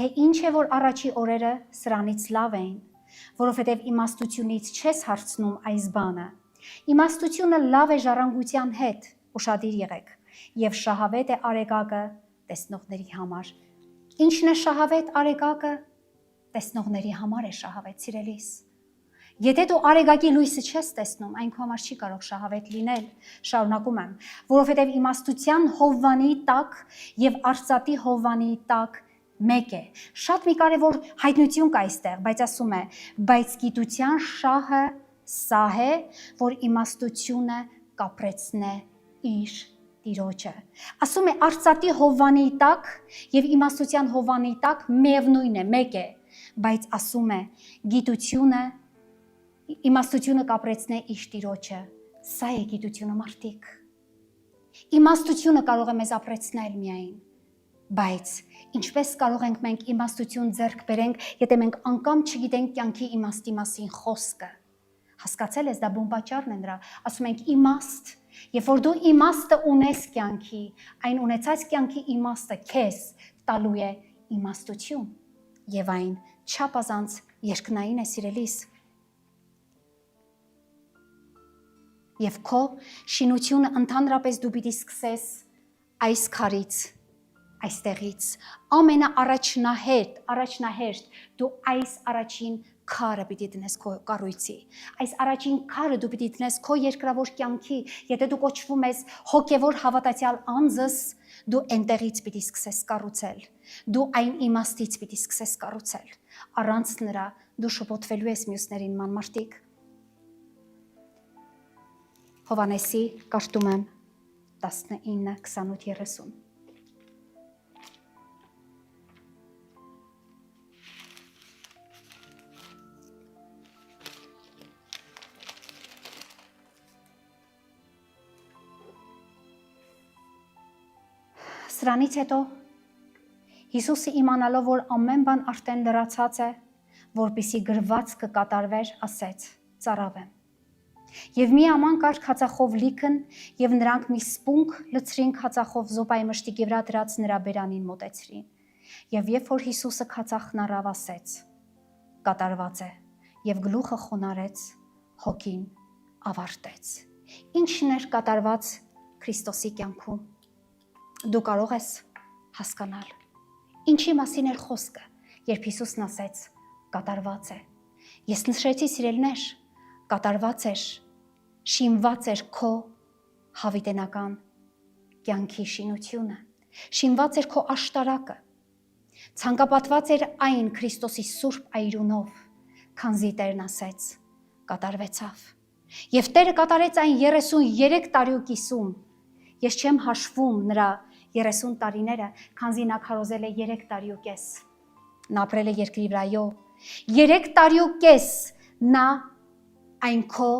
թե ինչ է, որ առաջի օրերը սրանից լավ էին, որովհետև իմաստությունից չես հարցնում այս բանը։ Իմաստությունը լավ է ժառանգության հետ, ուշադիր եղեք, եւ շահավետ է արեգակը տեսնողների համար։ Ինչն է շահավետ արեգակը? Տեսնողների համար է շահավետ, սիրելիս։ Եթե դու արեգակի լույսը չես տեսնում, այն քո համար չի կարող շահավետ լինել։ Շարունակում եմ, որովհետև իմաստության հովվանի տակ եւ արծաթի հովվանի տակ մեկ է։ Շատ մի կարևոր հայտնություն կա այստեղ, բայց ասում է, բայց գիտության շահը սա է, որ իմաստությունը կապրեցնե իր Տիրոջը։ Ասում է արծաթի հովվանի տակ եւ իմաստության հովվանի տակ միևնույն է, մեկ է, բայց ասում է գիտությունը իմաստությունը կապրեցնե իր Տիրոջը։ Սա է գիտությունը, մարդիկ։ Իմաստությունը կարող է մեզ ապրեցնել միայն, բայց ինչպես կարող ենք մենք իմաստություն ձեռք բերենք, եթե մենք անգամ չգիտենք կյանքի իմաստի մասին խոսքը։ Հասկացել ես, դա բունբաճարն է նրա, ասում ենք իմաստ, երբ որ դու իմաստը ունես կյանքի, այն ունեցած կյանքի իմաստը քեզ տալու է իմաստություն եւ այն չափազանց երկնային է, սիրելիս։ Եվ քո շինությունը ընդհանրապես դու պիտի սկսես այս քարից, այստեղից, առաջնահերթ դու այս առաջին քարը պիտի դնես քո կառույցի, այս առաջին քարը դու պիտի դնես քո երկրավոր կյանքի, եթե դու կոչվում ես հոգևոր հավատացյալ անձս, դու այնտեղից պիտի սկսես կառուցել, դու այն իմաստից պիտի սկսես կառուցել, առանց նրա դու շփոթվելու ես մյուսներին ման մարդիկ։ Հովանեսի կաշտում եմ 19:28-30 Սրանից հետո Հիսուսը իմանալով, որ ամեն բան արդեն լրացած է, որպիսի գրված կկատարվեր, ասեց. ծառավ եմ։ Եվ մի աման կար քացախով լիքն, եւ նրանք մի սպունգ լցրին քացախով զոպայի մշտիկի վրա դրած նրա բերանին մոտեցրին։ Եվ երբ որ Հիսուսը քացախն առավ, ասեց. կատարված է, եւ գլուխը խոնարհեց, հոգին ավարտեց։ Ինչն էր կատարված Քրիստոսի կյանքում։ Դու կարող ես հասկանալ։ Ինչի մասին էր խոսքը, երբ Հիսուսն ասեց. կատարված է։ Ես նշեցի, սիրելիներ, կատարված էր, շինված էր քո հավիտենական կյանքի շինությունը, շինված էր քո աշտարակը, ցանկապատված էր այն Քրիստոսի սուրբ այրունով, քանզի Տերն ասեց. կատարվեցավ։ Եվ Տերը կատարեց այն 33 տարի ու կիսում։ Ես չեմ հաշվում նրա 30 տարիները, քանզի նա քարոզել է 3 տարի ու կես։ Նա ապրել է երկրի վրայով 3 տարի ու կես նա այն քո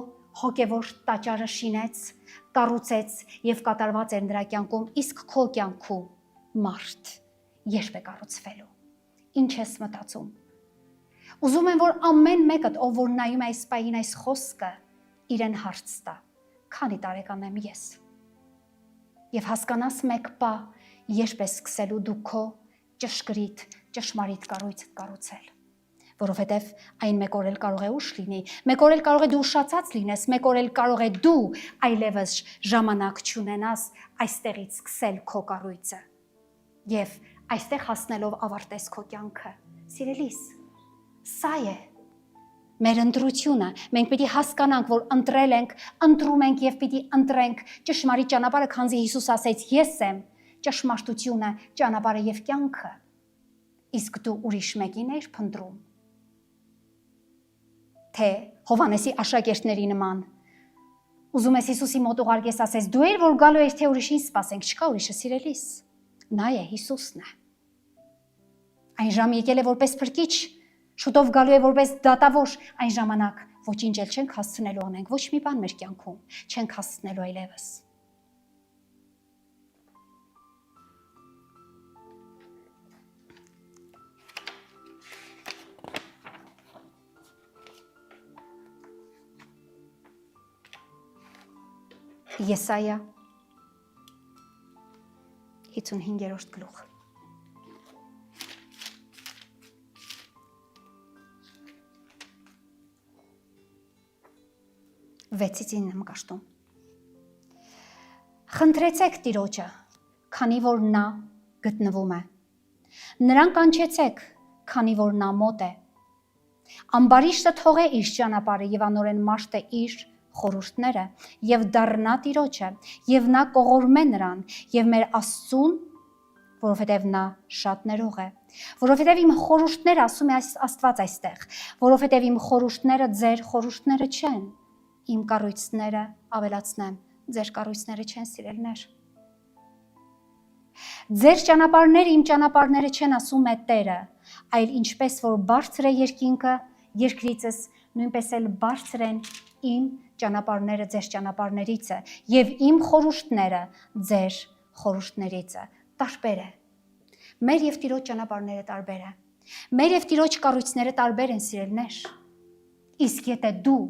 հոգևոր տաճարը շինեց, կառուցեց եւ կատարված էր նրա կյանքում, իսկ քո կյանքում մարդ երբ է կառուցվելու։ Ինչ ես մտածում։ Ուզում եմ, որ ամեն մեկդ, ով որ նայում է այս պահին այս խոսքը, իրեն հարց տա. քանի տարեկան եմ ես։ Եվ հասկանաս մեկ պահ, երբ ես սկսելու դու քո ճշգրիտ, ճշմարիտ կառույցը կառուցել։ Որովհետև այն մեկ օր էլ կարող է ուշ լինի, մեկ օր էլ կարող է դու ուշացած լինես, մեկ օր էլ կարող է դու այլևս ժամանակ չունենաս այստեղից սկսել քո կառույցը։ Եւ այստեղ հասնելով ավարտես քո կյանքը։ Սիրելիս, սա է մեր ընտրությունը։ Մենք պիտի հասկանանք, որ ընտրել ենք, ընտրում ենք եւ պիտի ընտրենք ճշմարիտ ճանապարհը, քանզի Հիսուս ասեց. ես եմ ճշմարտությունը, ճանապարհը եւ կյանքը։ Իսկ դու ուրիշ մեկին ես փնտրում։ Թե Հովանեսի աշակերտների նման ուզում ես Հիսուսի մոտ ուղարկես, ասես դու ես որ գալու ես, թե ուրիշին սպասենք, չկա ուրիշը, սիրելիս։ Նա է, Հիսուսն է։ Այն ժամ եկել է որպես փրկիչ, շուտով գալու է որպես դատավոր, այն ժամանակ ոչինչ էլ չենք հասցնելու անենք, ոչ մի բան մեր կյանքում չենք հասցնելու այլևս։ Եսայա 55-րդ գլուխ։ Վեցից 9 մկաշտում։ Խնդրեցեք Տիրոջը, քանի որ նա գտնվում է։ Նրան կանչեցեք, քանի որ նա մոտ է։ Ամբարիշտը թողե իր ճանապարհը եւ անօրեն մարդը իր խորհուրդները եւ դառնա Տիրոջը եւ նա կողորմե նրան եւ մեր Աստծուն, որովհետեւ նա շատ ներող է, որովհետեւ իմ խորհուրդները, ասում է Աստված այստեղ, որովհետեւ իմ խորհուրդները ձեր խորհուրդները չեն, իմ կառույցները ավելացնեմ, ձեր կառույցները չեն, սիրելիներ։ Ձեր ճանապարհները իմ ճանապարհները չեն, ասում է Տերը, այլ ինչպես որ բարձր է երկինքը երկրիցս, նույնպես էլ բարձր են իմ ճանապարհները ձեր ճանապարհներիցը եւ իմ խորհուրդները ձեր խորհուրդներիցը։ Տարբեր է։ Մեր եւ Տիրոջ ճանապարհները տարբեր է։ Մեր եւ Տիրոջ կառույցները տարբեր են, սիրելիներ։ Իսկ եթե դու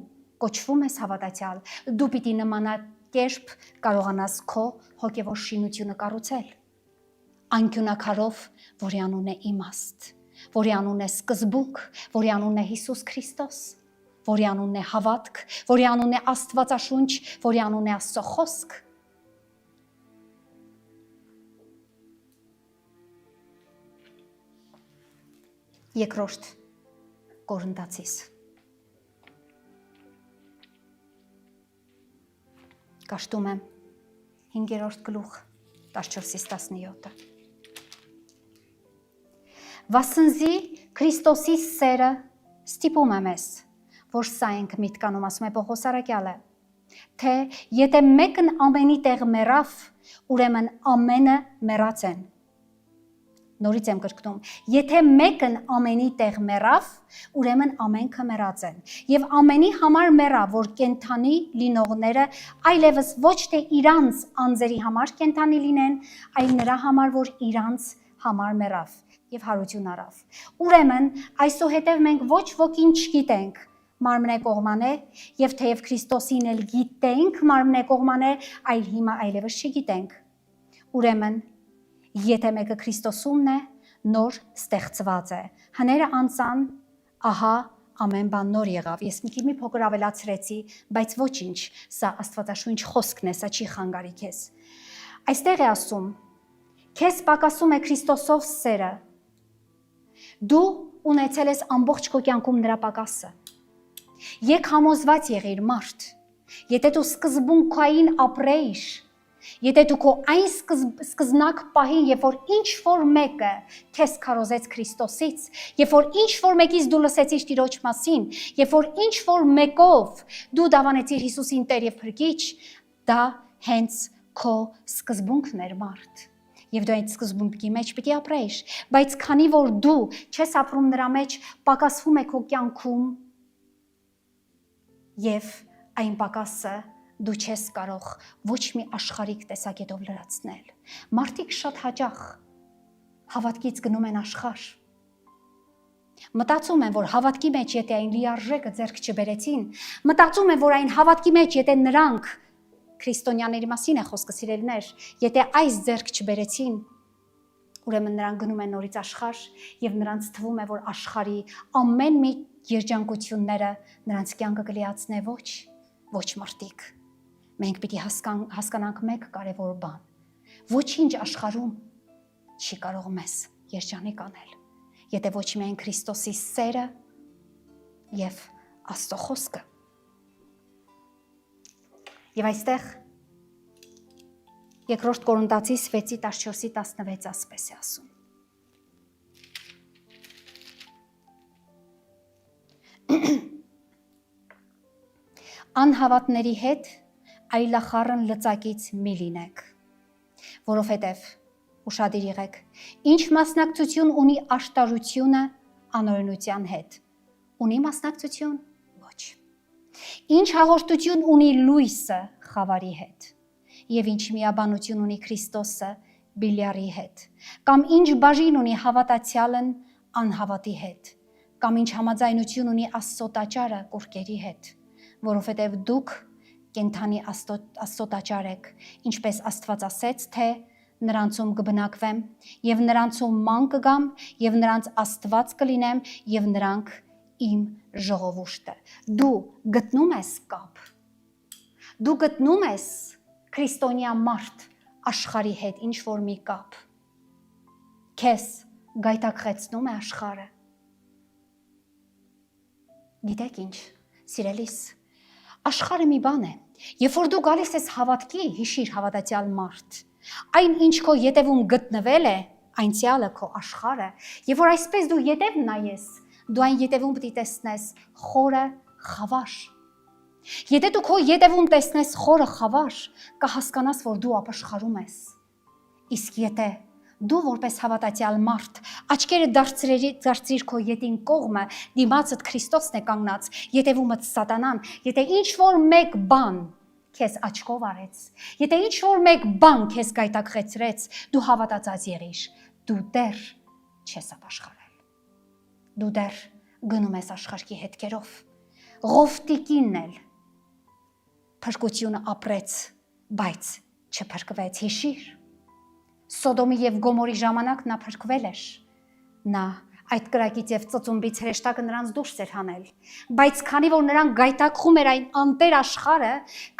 կոչվում ես հավատացյալ, դու պիտի նմանակերպ կարողանաս քո հոգևոր շինությունը կառուցել։ Անկյունակարով, որի անունն է իմաստ, որի անունն է սկզբունք, որի անունն է Հիսուս Քրիստոս, որի անունն է հավատք, որի անունն է Աստվածաշունչ, որի անունն է Աստծո խոսք։ Երկրորդ Կորինթացիս Կաշտում եմ 5-րդ գլուխ 14-17։ Վասնզի Քրիստոսի սերը ստիպում է մեզ, որ սա ենք միտկանում, ասում է Պողոս առաքյալը, թե եթե մեկն ամենի տեղ մեռավ, ուրեմն ամենը մեռած են։ Նորից եմ կրկնում, եթե մեկն ամենի տեղ մեռավ, ուրեմն ամենքը մեռած են։ Եվ ամենի համար մեռավ, որ կենթանի լինողները այլևս ոչ թե իրանց անձերի համար կենթանի լինեն, այլ նրա համար, որ իրանց համար մեռավ եւ հարություն առավ։ Ուրեմն այսուհետև մենք ոչ ոքին չգիտենք, մարմնե կողմանե, եւ թեև Քրիստոսին էլ գիտենք մարմնե կողմանե, այլ հիմա այլևս չգիտենք։ Ուրեմն, եթե մեկը Քրիստոսումն է, նոր ստեղծված է։ Հները անցան, ահա ամեն բան նոր եղավ։ Ես մի փոքր ավելացրեցի, բայց ոչինչ, սա Աստվածաշունչ խոսքն է, սա չի խանգարի քեզ։ Այստեղ է ասում. քեզ պակասում է Քրիստոսով սերը։ Դու ունեցել ես ամբողջ քո կյանքում նրա պակասը։ Եկ համոզված եղիր մարդ, եթե դու սկզբունքային ապրեիր, եթե դու քո այն սկզնակ պահին, երբ որ ինչ որ մեկը քեզ քարոզեց Քրիստոսից, երբ որ ինչ որ մեկից դու լսեցիր Տիրոջ մասին, երբ որ ինչ որ մեկով դու դավանեցիր Հիսուսին Տեր եւ Փրկիչ, դա հենց քո սկզբունքն էր մարդ։ Եվ դու այդ սկզբունքի մեջ պիտի ապրեիր, բայց քանի որ դու չես ապրում նրա մեջ, պակասվում է քո կյանքում եւ այն պակասը դու չես կարող ոչ մի աշխարհիկ տեսակետով լրացնել։ Մարդիկ շատ հաճախ հավատքից գնում են աշխարհ։ Մտածում են, որ հավատքի մեջ եթե այն լիարժեքը ձեռք չբերեցին, մտածում են, որ այն հավատքի մեջ եթե նրանք քրիստոնյաների մասին է խոսքը սիրելիներ, եթե այս ձեռք չբերեցին, ուրեմն նրանք գնում են նորից աշխարհ եւ նրանց թվում է, որ աշխարհի ամեն մի երջանկությունները նրանց կյանքը կլիացնե ոչ մարդիկ։ Մենք պիտի հասկանանք մեկ կարևոր բան. ոչինչ աշխարհում չի կարող մեզ երջանիկ անել, եթե ոչ միայն Քրիստոսի սերը եւ Աստծո խոսքը։ Եվ այստեղ Երկրորդ Կորինթացիս 6:14-16 ասպես է ասում. Անհավատների հետ այլախառն լծակից մի լինեք, որովհետև ուշադիր եղեք, ինչ մասնակցություն ունի աշտարությունը անօրենության հետ, ունի մասնակցություն, ոչ, ինչ հաղորդություն ունի լույսը խավարի հետ, եւ ինչ միաբանություն ունի Քրիստոսը Բիլիարի հետ, կամ ինչ բաժին ունի հավատացյալն անհավատի հետ, կամ ինչ համաձայնություն ունի Աստծո տաճարը կուռքերի հետ, որովհետև դուք կենթանի Աստծո տաճար եք, ինչպես Աստված ասեց, թե նրանցում կբնակվեմ, եւ նրանցում ման կգամ, եւ նրանց Աստված կլինեմ, եւ նրանք իմ ժողովուրդը։ Դու գտնում ես կապ։ Դու գտնում ես քրիստոնյա մարդ աշխարհի հետ ինչ որ մի կապ։ Քեզ գայթակղեցնում է աշխարհը։ Գիտեք ինչ, սիրելիս, աշխարհը մի բան է։ Երբ որ դու գալիս ես հավատքի, հիշիր հավատացյալ մարդ, այն ինչ քո ետևում գտնվել է, այնցյալը քո աշխարհը, եւ որ այսպես դու ետև նայես, դու այն ետևում պիտի տեսնես խորը խավար։ Եթե դու քո ետևում տեսնես խորը խավար, կհասկանաս, որ դու ապաշխարում ես։ Իսկ եթե դու որպես հավատացյալ մարդ աչքերը դարձրիր քո ետին կողմը, դիմացդ Քրիստոսն է կանգնած, ետևումդ սատանան, եթե ինչ որ մեկ բան քեզ աչքով արեց, եթե ինչ որ մեկ բան քեզ գայթակղեցրեց, դու հավատացած եղիր, դու դեռ չես ապաշխարել։ Դու դեռ գնում ես աշխարհի հետքերով։ Ղովտիկինն էլ փրկությունը ապրեց, բայց չփրկվեց, հիշիր։ Սոդոմի եւ Գոմորի ժամանակ նա փրկվել էր։ Նա այդ կրակից եւ ծծումբից հրեշտակը նրանց դուրս էր հանել։ Բայց քանի որ նրանք գայթակղում էր այն անտեր աշխարհը,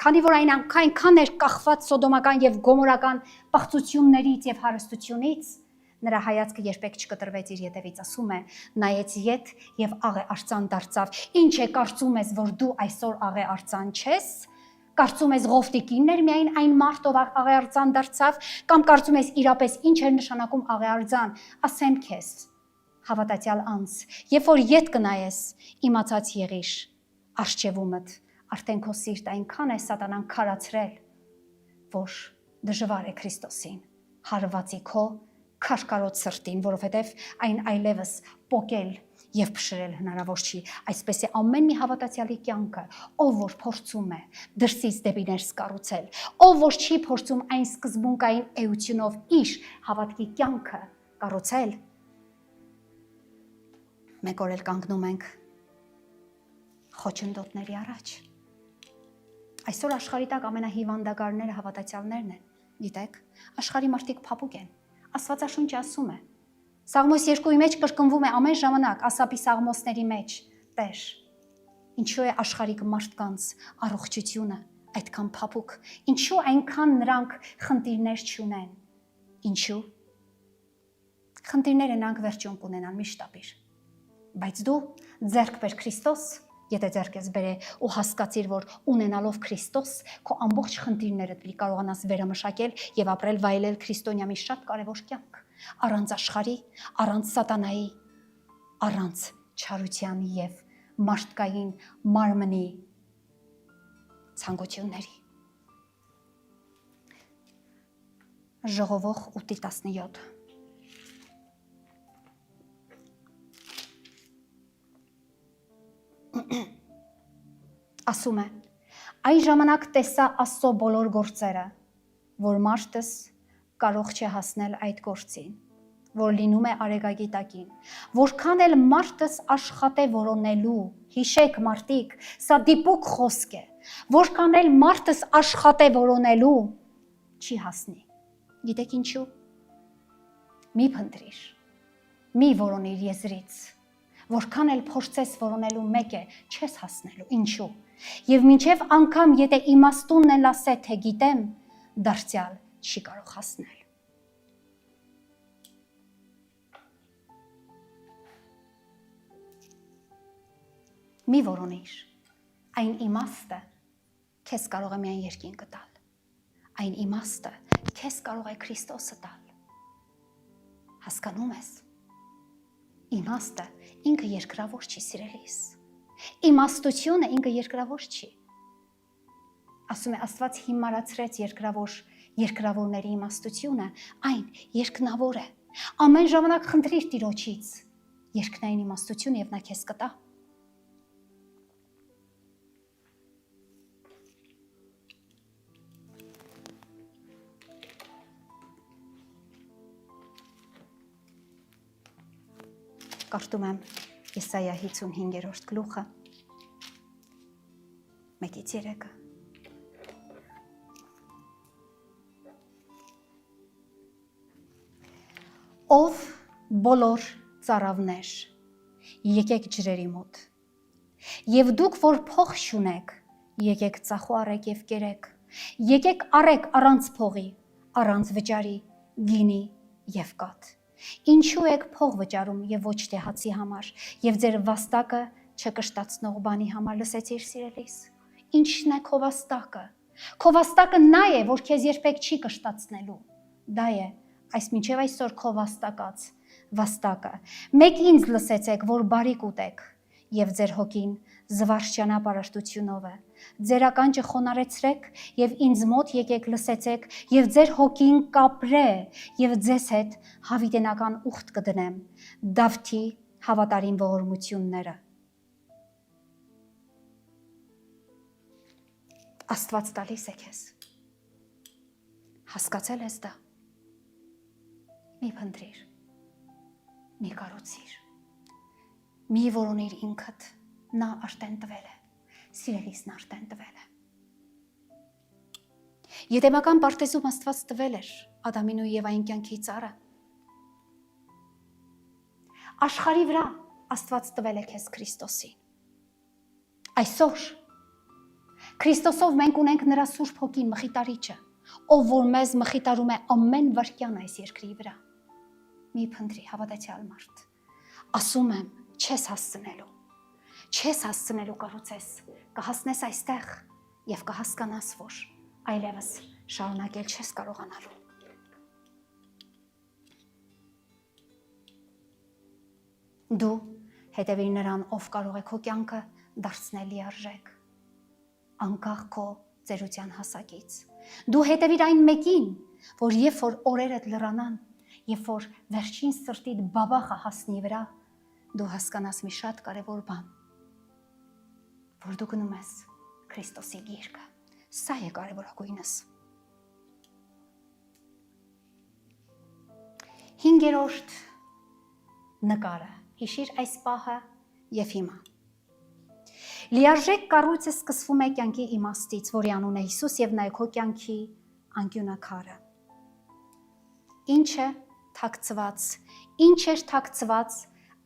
քանի որ այն այնքան էր կախված սոդոմական եւ գոմորական պղծություններից եւ հարստությունից, նրա հայացքը երբեք չկտրվեց իր ետևից, ասում է, նայեց ետ եւ աղե արձան դարձավ։ Ինչ է կարծում ես, որ դու այսօր աղե արձան չես։ Կարծում ես Ղովտիկինն էր միայն այն մարդ, ով աղեարձան դարձավ, կամ կարծում ես իրապես ինչ էր նշանակում աղեարձան, ասեմ քեզ, հավատացյալ անձ, երբ որ ետ կնայես, իմացած եղիր, արժևումդ, արդեն քո սիրտ այնքան է սատանան քարացրել, որ դժվար է Քրիստոսին, հարվածի քո քարկարոտ սրտին, որովհետև այն այլևս պոկել եւ փշրել հնարավոր չի, այսպես է ամեն մի հավատացյալի կյանքը, ով որ փորձում է դրսից դեպի ներս կառուցել, ով որ չի փորձում այն սկզբունքային էությունով իր հավատքի կյանքը կառուցել, մեկ օր էլ կանգնում ենք խոչընդոտների առաջ։ Այսօր աշխարհի տակ ամենահիվանդագարները հավատացյալներն են։ Գիտեք, աշխարհի մարդիկ փափուկ են։ Աստվածաշունչը ասում է, Սաղմոս 2-ի մեջ կրկնվում է ամեն ժամանակ Ասապի սաղմոսների մեջ. Տեր, ինչու է աշխարհիկ մարդկանց առողջությունը այդքան փափուկ, ինչու այնքան նրանք խնդիրներ չունեն, ինչու խնդիրները նրանք վերջում կունենան, մի շտապիր, բայց դու ձեռք բեր Քրիստոս, եթե ձեռք ես բերել ու հասկացիր, որ ունենալով Քրիստոս, քո ամբողջ խնդիրները դու կարողանաս վերամշակել եւ ապրել վայելել քրիստոնյա մի շատ կարևոր կյանք, առանց աշխարհի, առանց սատանայի, առանց չարության եւ մարդկային մարմնի ցանկությունների։ Ժողովող 8:17 ասում է. այն ժամանակ տեսա Աստծո բոլոր գործերը, որ մարդս կարող չէ հասնել այդ գործին, որ լինում է արեգակի տակին, որքան էլ մարդս աշխատե որոնելու, հիշեք մարդիկ, սա դիպուկ խոսք է, որքան էլ մարդս աշխատե որոնելու, չի հասնի։ Գիտեք ինչու։ Մի փնտրիր, մի որոնիր եզրից, որքան էլ փորձես որոնելու մեկ է, չես հասնելու, ինչու։ Եվ մինչև անգամ եթե իմաստունն էլ ասե, թե գիտեմ, դարձյալ չի կարող հասնել։ Մի որոնիր, այն իմաստը քեզ կարող է միայն երկինքը տալ, այն իմաստը քեզ կարող է Քրիստոսը տալ, հասկանում ես, իմաստը ինքը երկրավոր չի սիրելիս, իմաստությունը ինքը երկրավոր չի, ասում է Աստված հիմարացրեց երկրավորների իմաստությունը, այն երկնավոր է, ամեն ժամանակ խնդրիր Տիրոջից, երկնային իմաստություն և նա քեզ կտա։ Կարդում եմ Եսայիա 55-րդ գլուխը 1-3։ Ով բոլոր ծառավներ, եկեք ջրերի մոտ, և դուք, որ փող չունեք, եկեք ծախու առեք և կերեք, եկեք առեք առանց փողի, առանց վճարի, գինի և կաթ։ Ինչու եք փող վճարում և ոչ թե հացի համար, և ձեր վաստակը չկշտացնող բանի համար, լսեցիր սիրելիս։ Ինչն է քո վաստակը։ Քո վաստակը նա է, որ քեզ երբեք չի կշտացնելու։ Դա է այս մինչև այսօր քո վաստակած վաստակը։ Մեկ ինձ լսեցեք, որ բարիք ուտեք, և ձեր հոգին զվարճանա պարարտությունով է։ Ձեր ականջը խոնարեցրեք և ինձ մոտ եկեք լսեցեք և ձեր հոգին կապրե և ձեզ հետ հավիտենական ուխտ կդնեմ, Դավթի հավատարիմ ողորմությունները։ Աստված տալիս է քեզ։ Հասկացել ես դա։ Մի փնտրիր, մի կարոցիր, մի որոնիր ինքդ, նա արդեն տվել է, սիրելիս նա արդեն տվել է։ Եդեմական պարտեզում Աստված տվել էր Ադամին ու Եվային կյանքի ծառը։ Աշխարհի վրա Աստված տվել է քեզ Քրիստոսին։ Այսօր Քրիստոսով մենք ունենք նրա Սուրբ Հոգին մխիտարիչը, ով որ մեզ մխիտարում է ամեն վայրկյան այս երկրի վրա։ Մի փնտրի հավատացյալ մարդ։ Ասում եմ, չես հասցնելու կառուցես, կհասնես այստեղ և կհասկանաս, որ այլևս շարունակել չես կարողանալու։ Դու հետևիր նրան, ով կարող է քո կյանքը դարձնել լիարժեք, անկախ քո ծերության հասակից։ Դու հետևիր այն մեկին, որ երբ որ օրերդ լրանան, երբ որ վերջին սրտիդ բաբախը հասնի վրա, դու հասկանաս մի շատ կարևոր բան, որ դու գնում ես Քրիստոսի գիրկը։ Սա է կարևորագույնս։ 5-րդ նկարը, հիշիր այս պահը և հիմա։ Լիարժեք կառույցը սկսվում է կյանքի իմաստից, որի անունն է Հիսուս եւ նա է քո կյանքի անկյունակարը։ Ինչ է թաքցված, ինչ էր թաքցված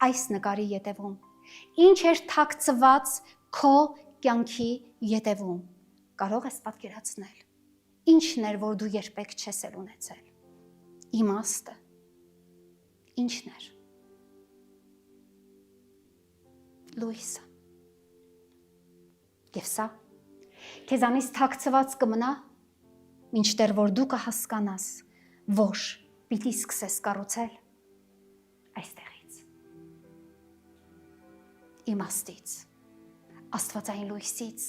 այս նկարի ետևում։ Ինչ էր թաքցված քո կյանքի ետևում։ Կարող ես պատկերացնել։ Ինչն էր, որ դու երբեք չես էլ ունեցել։ Իմաստը։ Ինչն էր։ Լույսը։ Եվ սա քեզանից թաքցված կմնա, մինչդեռ որ դու կհասկանաս, որ պիտի սկսես կառուցել այստեղից։ Իմաստից, աստվածային լույսից,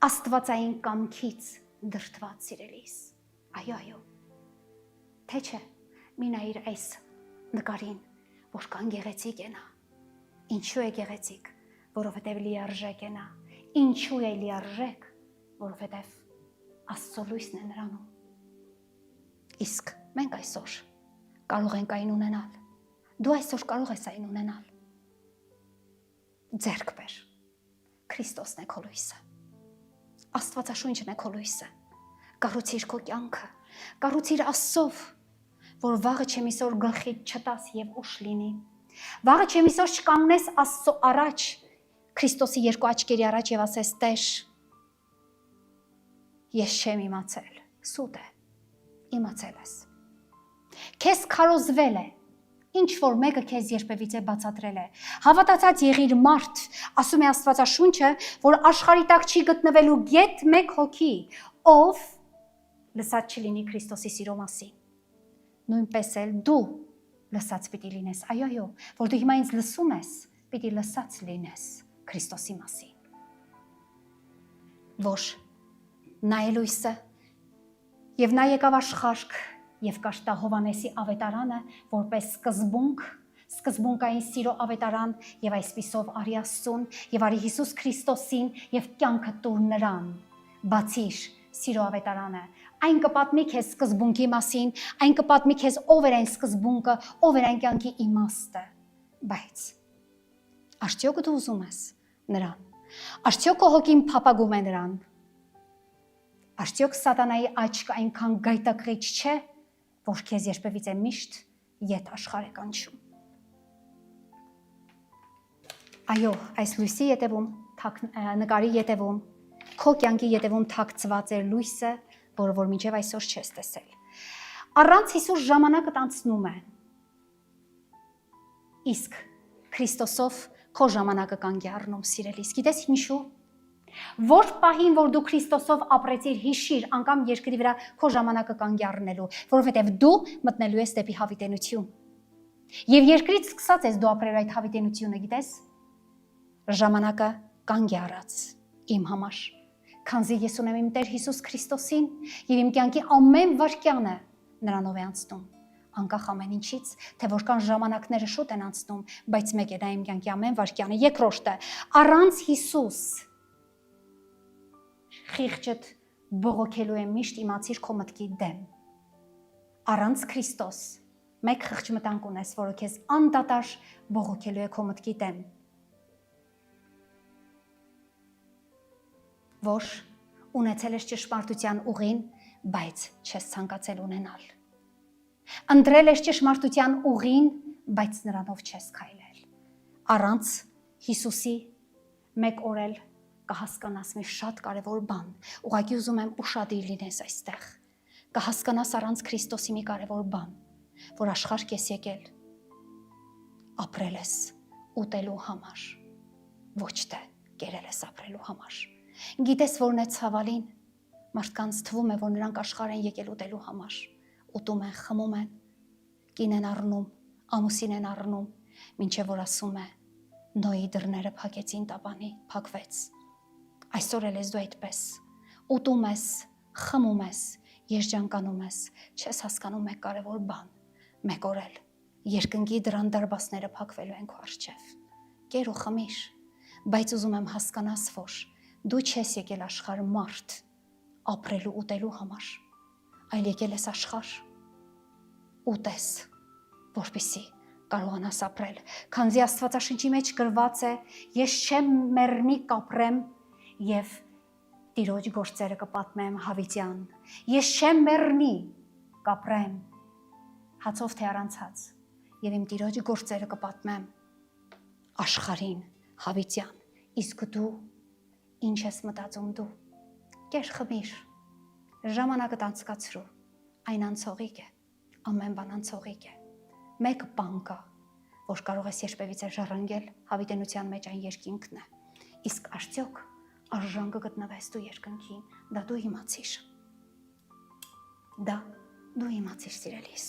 աստվածային կամքից դրդված սիրելիս։ Այո, թե չէ, մի նայիր այս նկարին, որքան գեղեցիկ է նա։ Ինչու է գեղեցիկ, որովհետև լիարժեք է նա։ Ինչու է լիարժեք, որովհետև Աստծո լույսն է նրանում։ Իսկ մենք այսօր կարող ենք այն ունենալ։ Դու այսօր կարող ես այն ունենալ։ Ձեռք բեր։ Քրիստոսն է քո լույսը։ Աստվածաշունչն է քո լույսը։ Կառուցիր քո կյանքը, կառուցիր Աստծով, որ վաղը չեմիսօր գլխիդ չտաս եւ ուշ լինի։ Վաղը չեմիսօր չկանգնես Աստծո առաջ, Քրիստոսի երկու աչքերի առաջ եւ ասես. Տեր, ես չեմ իմացել, սուտ է, իմացել ես։ Քեզ քարոզվել է, ինչ որ մեկը քեզ երբևիցե բացատրել է։ Հավատացած եղիր մարդ, ասում է Աստվածաշունչը, որ աշխարհի տակ չի գտնվելու գեթ մեկ հոգի, ով լսած չլինի Քրիստոսի սիրո մասին։ Նույնպես էլ դու լսած պիտի լինես, այո, որ դու հիմա ինձ լսում ես, պիտի լսած լինես Քրիստոսի մասին։ Որ նա է լույսը, եւ նա եկավ աշխարհ եւ կաշտա Հովանեսի ավետարանը որպես սկզբունքային սիրո ավետարան եւ այսպիսով արի Աստծուն եւ արի Հիսուս Քրիստոսին եւ կյանքը տուր նրան։ Բացիր սիրո ավետարանը, այն կպատմի քեզ սկզբունքի մասին, այն կպատմի քեզ ով էր այն սկզբունքը, ով էր այն կյանքի իմաստը, բայց արդյոք դու ուզում ես նրան, արդյոք քո հոգին փափագում է նրան, արդյոք սատանայի աչքը այնքան գայթակղիչ չէ, որ քեզ երբևիցե միշտ ետ աշխարհ է կանչում։ Այո, այս լույսի ետևում, նկարի ետևում, քո կյանքի ետևում թաքցված էր լույսը, որը որ մինչև այսօր չես տեսել։ Առանց Հիսուս ժամանակը անցնում է։ Իսկ Քրիստոսով քո ժամանակը կանգ է առնում, սիրելիս։ Գիտես ինչու։ Որ պահին, որ դու Քրիստոսով ապրեցիր, հիշիր, անգամ երկրի վրա քո ժամանակը կանգ է առնելու, որովհետև դու մտնելու ես դեպի հավիտենություն։ Եվ երկրից սկսած ես դու ապրել այդ հավիտենությունը, գիտես։ Ժամանակը կանգ է առած իմ համար, քանզի ես ունեմ իմ Տեր Հիսուս Քրիստոսին եւ իմ կյանքի ամեն վայրկյանը նրանով է անցնում, անկախ ամեն ինչից, թե որքան ժամանակները շուտ են անցնում, բայց մեկ է դա իմ կյանքի ամեն վայրկյանը։ Երկրորդը, առանց Հիսուս խիղճդ բողոքելու է միշտ իմացիր քո մտքի դեմ։ Առանց Քրիստոս մեկ խղճմտանք ունես, որը քեզ անդադար բողոքելու է քո մտքի դեմ։ Որ ունեցել ես ճշմարտության ուղին, բայց չես ցանկացել ունենալ։ Ընտրել ես ճշմարտության ուղին, բայց նրանով չես քայլել։ Առանց Հիսուսի մեկ օր էլ կհասկանաս մի շատ կարևոր բան։ Ուղղակի ուզում եմ ուշադիր լինես այստեղ։ Կհասկանաս առանց Քրիստոսի մի կարևոր բան, որ աշխարհ ես եկել ապրել ես ուտելու համար, ոչ թե կերել ես ապրելու համար։ Գիտես որն է ցավալին, մարդկանց թվում է, որ նրանք աշխարհ են եկել ուտելու համար, ուտում են, խմում են, կին են առնում, ամուսին են առնում, մինչև որ ասում է Նոյի դռները փակեցին տապանի, փակվեց։ Այսօր էլ ես դու այդպես ուտում ես, խմում ես, երջանկանում ես, չես հասկանում մեկ կարևոր բան, մեկ օր էլ երկնքի դռան դարբասները փակվելու են քո առջև։ Կեր ու խմիր, բայց ուզում եմ հասկանաս, որ դու չես եկել աշխարհ մարդ ապրելու ուտելու համար, այլ եկել ես աշխարհ ուտես, որպեսզի կարողանաս ապրել, քանզի Աստվածաշնչի մեջ գրված է. ես չեմ մեռնի կապրեմ եւ Տիրոջ գործերը կպատմեմ հավիտյան, ես չեմ մեռնի կապրեմ հացով թե առանց եւ իմ Տիրոջ գործերը կպատմեմ աշխարհին հավիտյան, իսկ դու ինչ ես մտածում դու, կեր խմիր, ժամանակդ անցկացրու, այն անցողիկ է, ամեն բան անցողիկ է, մեկ բան կա, որ կարող ես երբևիցե ժառանգել հավիտենության մեջ այն երկինքն է, իսկ արդյոք արժան կգտնվես դու երկնքին, դա դու իմացիր սիրելիս։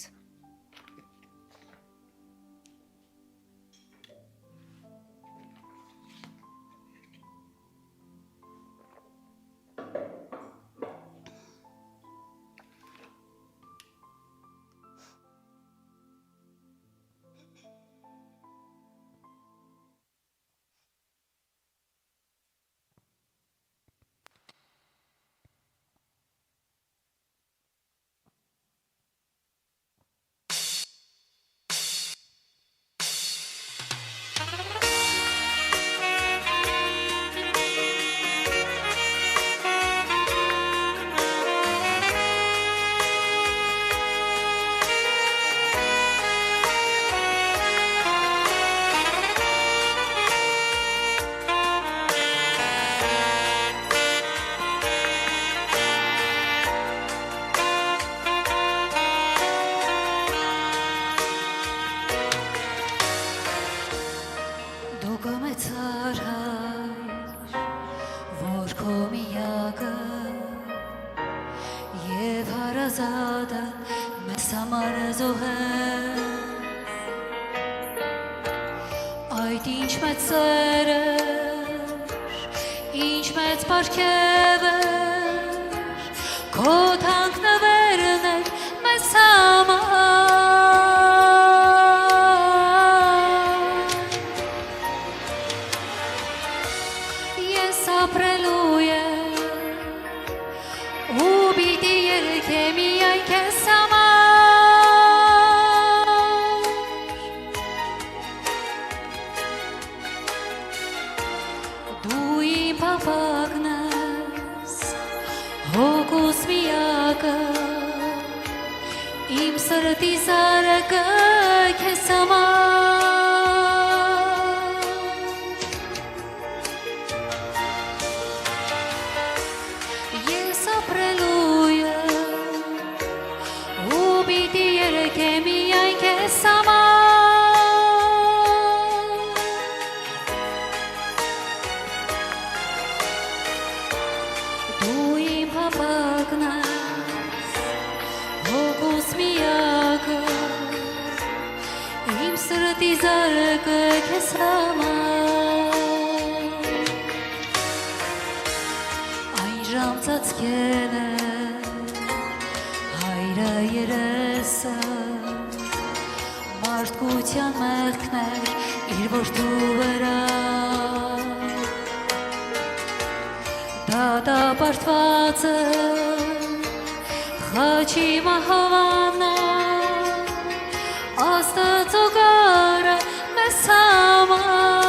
Այդ ինչ մեծ սեր ինչ մեծ պարգև քո թանկնվերն էր մեզ համար ես ապրելու եմ ու պիտի երգեմ միայն քեզ համար Հոգուս միակը իմ սրտի զարակը քեզ համար ես ապրելու եմ ու պիտի երգեմ միայն քեզ համար Հոգուս միակը իմ սրտի զարակը քեզ համար այն ժամ ծածկել է հայրը երեսը մարդկության մեղքներ իր որդու վրա դատապարտված է Խաչի մահվանա Աստծո գարը մեզ համար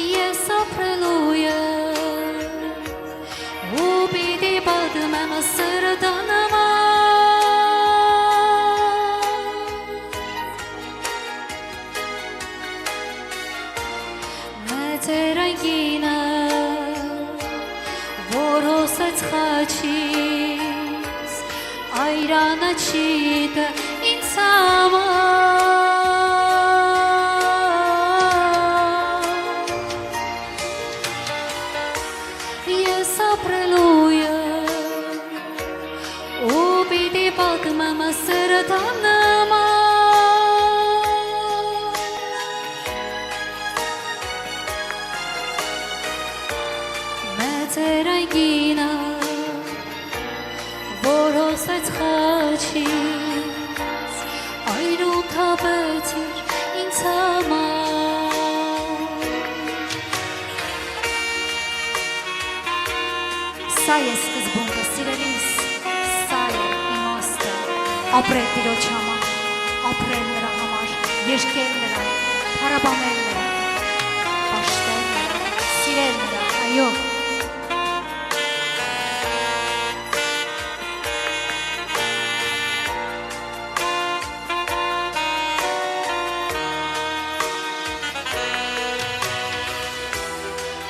Ես ապրելու եմ ու պիտի պատմեմ սրտան Ձեր այն կինը, որ հոսեց խաչից, այրանը չիտը ինձ համար Ես ապրելու եմ ու պիտի պատմեմ սրտան Ձեր այն կինը, որ հոսեց խաչից, այրում թափեցիր ինձ համար Սա է սկզբունքը, սիրելիս ապրել Տիրոջ համար, ապրել նրա համար, երգել նրան, փառաբանել նրան, պաշտել նրան, սիրել նրան, այո։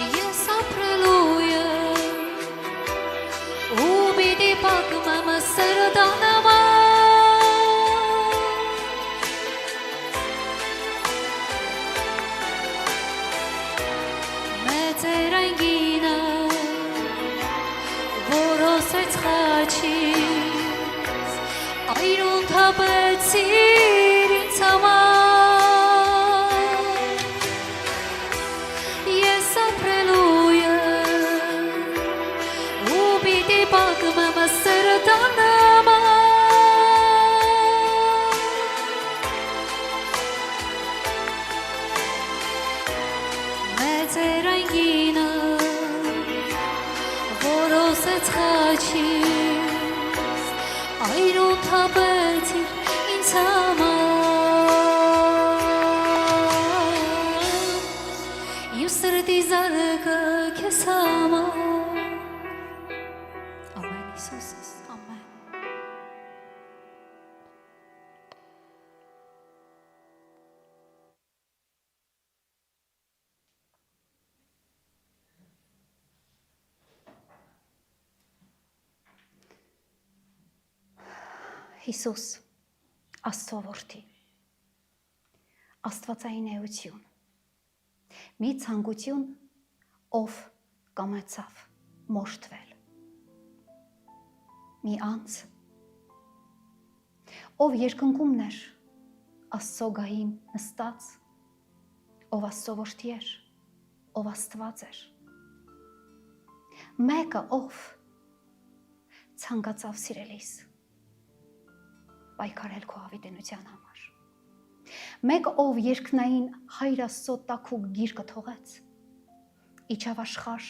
Ես ապրելու եմ ու պիտի պակմեմ սրտանամա Մեծեր այն գինը որ ոսեց խաչից այրուն թափեցիր ինձ համար Ես ապրելու եմ ու պիտի պակմեմ սրտանամա Մեծեր այն գինը որ ոսեց խաչից այրուն թափեցիր ինձ համար Իմ սրտի զարկը քեզ համար Ամեն Հիսուսս, ամեն Հիսուս, Աստծո որդի, Աստվածային էություն, մի ցանկություն, ով կամեցավ մորթվել, մի անձ, ով երկնքումն էր, Աստծո գահին նստած, ով Աստծո որդի էր, ով Աստված էր, մեկը, ով ցանկացավ սիրելիս, պայքարել քո հավիտենության համար։ Մեկ ով երկնային Հայր Աստծո տաքուկ գիրկը թողեց, իջավ աշխարհ,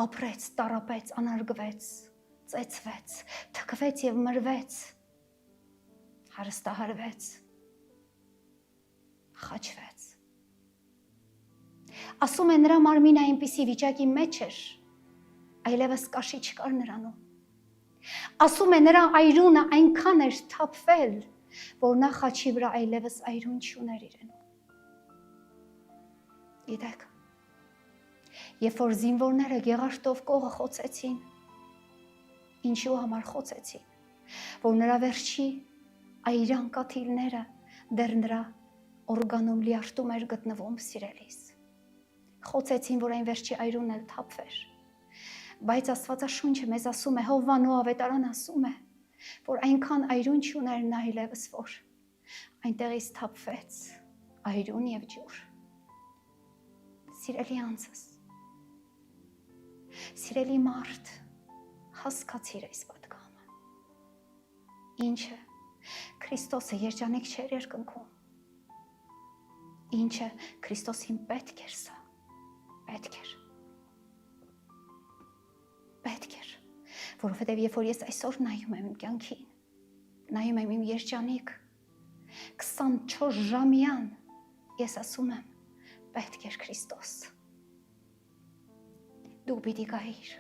ապրեց, տառապեց, անարգվեց, ծեծվեց, թքվեց եւ մրվեց, հարստահարվեց, խաչվեց։ Ասում է նրա մարմինը այնպիսի վիճակի մեջ էր, այլևս կաշի չկար նրանում։ Ասում է նրա այրունը այնքան էր թափվել, որ նա խաչի վրա այլևս այրուն չուներ իրենում։ Գիտեք, երբ որ զինվորները գեղարդով կողը խոցեցին, ինչու համար խոցեցին, որ նրա վերջի այրան կաթիլները դեռ նրա օրգանում լիարդում էր գտնվում սիրելիս։ Խոցեցին, որ այն վերջի այրունն էլ թափվեր։ Բայց Աստվածաշունչը մեզ ասում է, Հովվանու ավետարան ասում է, որ այնքան այրուն չուներ նա այլևս, որ այնտեղից թափվեց այրուն եւ ջուր։ Սիրելի անձս, սիրելի մարդ, հասկացիր այս պատգամը։ Ինչը Քրիստոսը երջանիկ չէր երկնքում։ Ինչը Քրիստոսին պետք էր սա, պետք էր։ Պետք էր, որովհետև երբ որ ես այսօր նայում եմ իմ կյանքին, նայում եմ իմ երջանիկ 24 ժամյան, ես ասում եմ, պետք էր Քրիստոս։ Դու պիտի գայիր։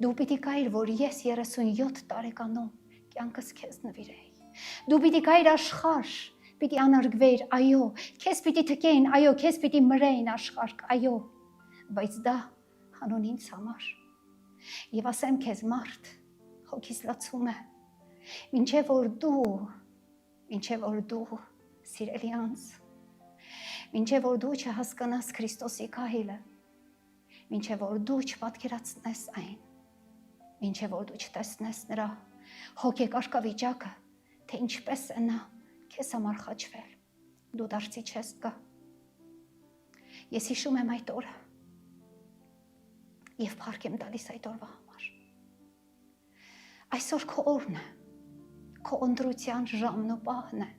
Դու պիտի գայիր, որ ես 37 տարեկանում կյանքս քեզ նվիրեի։ Դու պիտի գայիր աշխարհ, պիտի անարգվեիր, այո, քեզ պիտի թքեին, այո, քեզ պիտի մրեին աշխարհ, այո, բայց դա հանուն ինձ համար։ Եվ ասեմ քեզ մարդ, հոգիս լացում է, մինչև որ դու, սիրելի անձ, մինչև որ դու չհասկանաս Քրիստոսի քահիլը, մինչև որ դու չպատկերացնես այն, մինչև որ դու չտեսնես նրա հոգեկարգավիճակը, թե ինչպես է նա քեզ համար խաչվել, դու դարձի չես գա։ Ես հիշում եմ այդ օրը, և փառք եմ տալիս այդ օրվա համար։ Այսօր քո օրն է, քո ընտրության ժամն ու պահն է,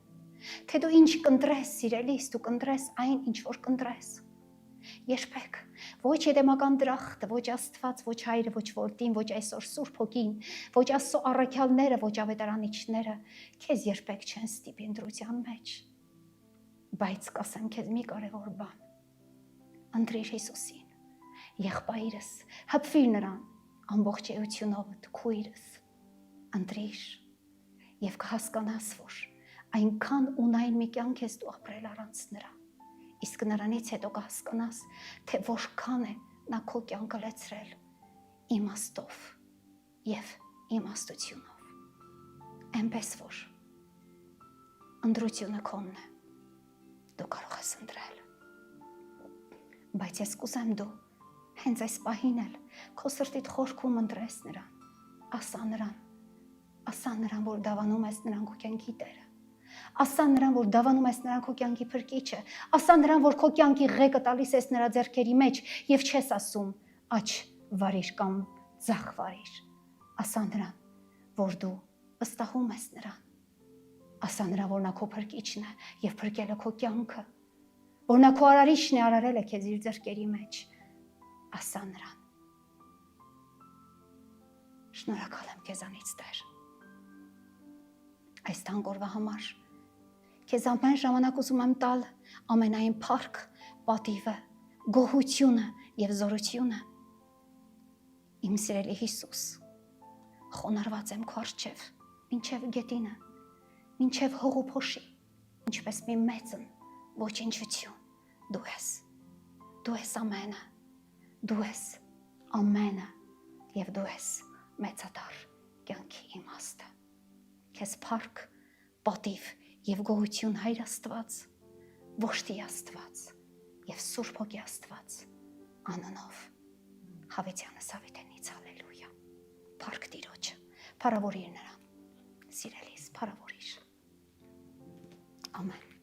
թե դու ինչ կընտրես, սիրելիս, դու կընտրես այն, ինչ որ կընտրես։ Երբեք ոչ Էդեմական դրախտը, ոչ Աստված, ոչ Հայրը, ոչ Որդին, ոչ այսօր Սուրբ Հոգին, ոչ Աստծո առաքյալները, ոչ ավետարանիչները քեզ երբեք չեն ստիպի ընտրության մեջ։ Բայց կասեմ քեզ մի կարևոր բան։ Ընտրիր Հիսուսին, եղբայրս, հպվիր նրան ամբողջ էությունով քույրս, ընտրիր եւ կհասկանաս, որ այնքան ունայն մի կյանք ես դու ապրել առանց նրա։ Իսկ նրանից հետո կհասկանաս, թե որքան է նա քո կյանքը լեցրել իմաստով եւ իմաստությունով։ Այնպես որ ընտրությունը քոնն է։ Դու կարող ես ընտրել։ Բայց ես կուզեմ դու հենց այս պահին էլ քո սրտիդ խորքում ընտրես նրան։ Ասա նրան, որ դավանում ես նրան քո կյանքի Տերը։ Ասա նրան, որ դավանում ես նրան քո կյանքի Փրկիչը։ Ասա նրան, որ քո կյանքի ղեկը տալիս ես նրա ձեռքերի մեջ եւ չես ասում աչ վարիր կամ ձախ վարիր։ Ասա նրան, որ դու վստահում ես նրան։ Ասա նրան, որ նա քո Փրկիչն է եւ փրկել է քո կյանքը, որ նա քո արարիչն է, արարել է քեզ իր ձեռքերի մեջ։ Ասա նրան։ Շնորհակալ եմ քեզանից, Տեր։ Այս տանգորվա համար քեզ ամեն ժամանակ ուզում եմ տալ ամենայն փառք, պատիվը, գոհությունը եւ զորությունը։ Իմ սիրելի Հիսուս, խոնարհված եմ քո առջև, մինչև գետինը, մինչև հողու փոշի, ինչպես մի մեծն ոչնչություն։ Դու ես ամենը, դու ես ամենը եւ դու ես մեծատար կյանքի իմաստը։ Քեզ փառք, պատիվ եւ գոհություն Հայր Աստված, Որդի Աստված եւ Սուրբ Հոգի Աստված անունով Հավիտյանս Ավետենից հալելույա։ Փառք Տիրոջը, փառավորիր նրան, սիրելիս, փառավորիր։ Ամեն։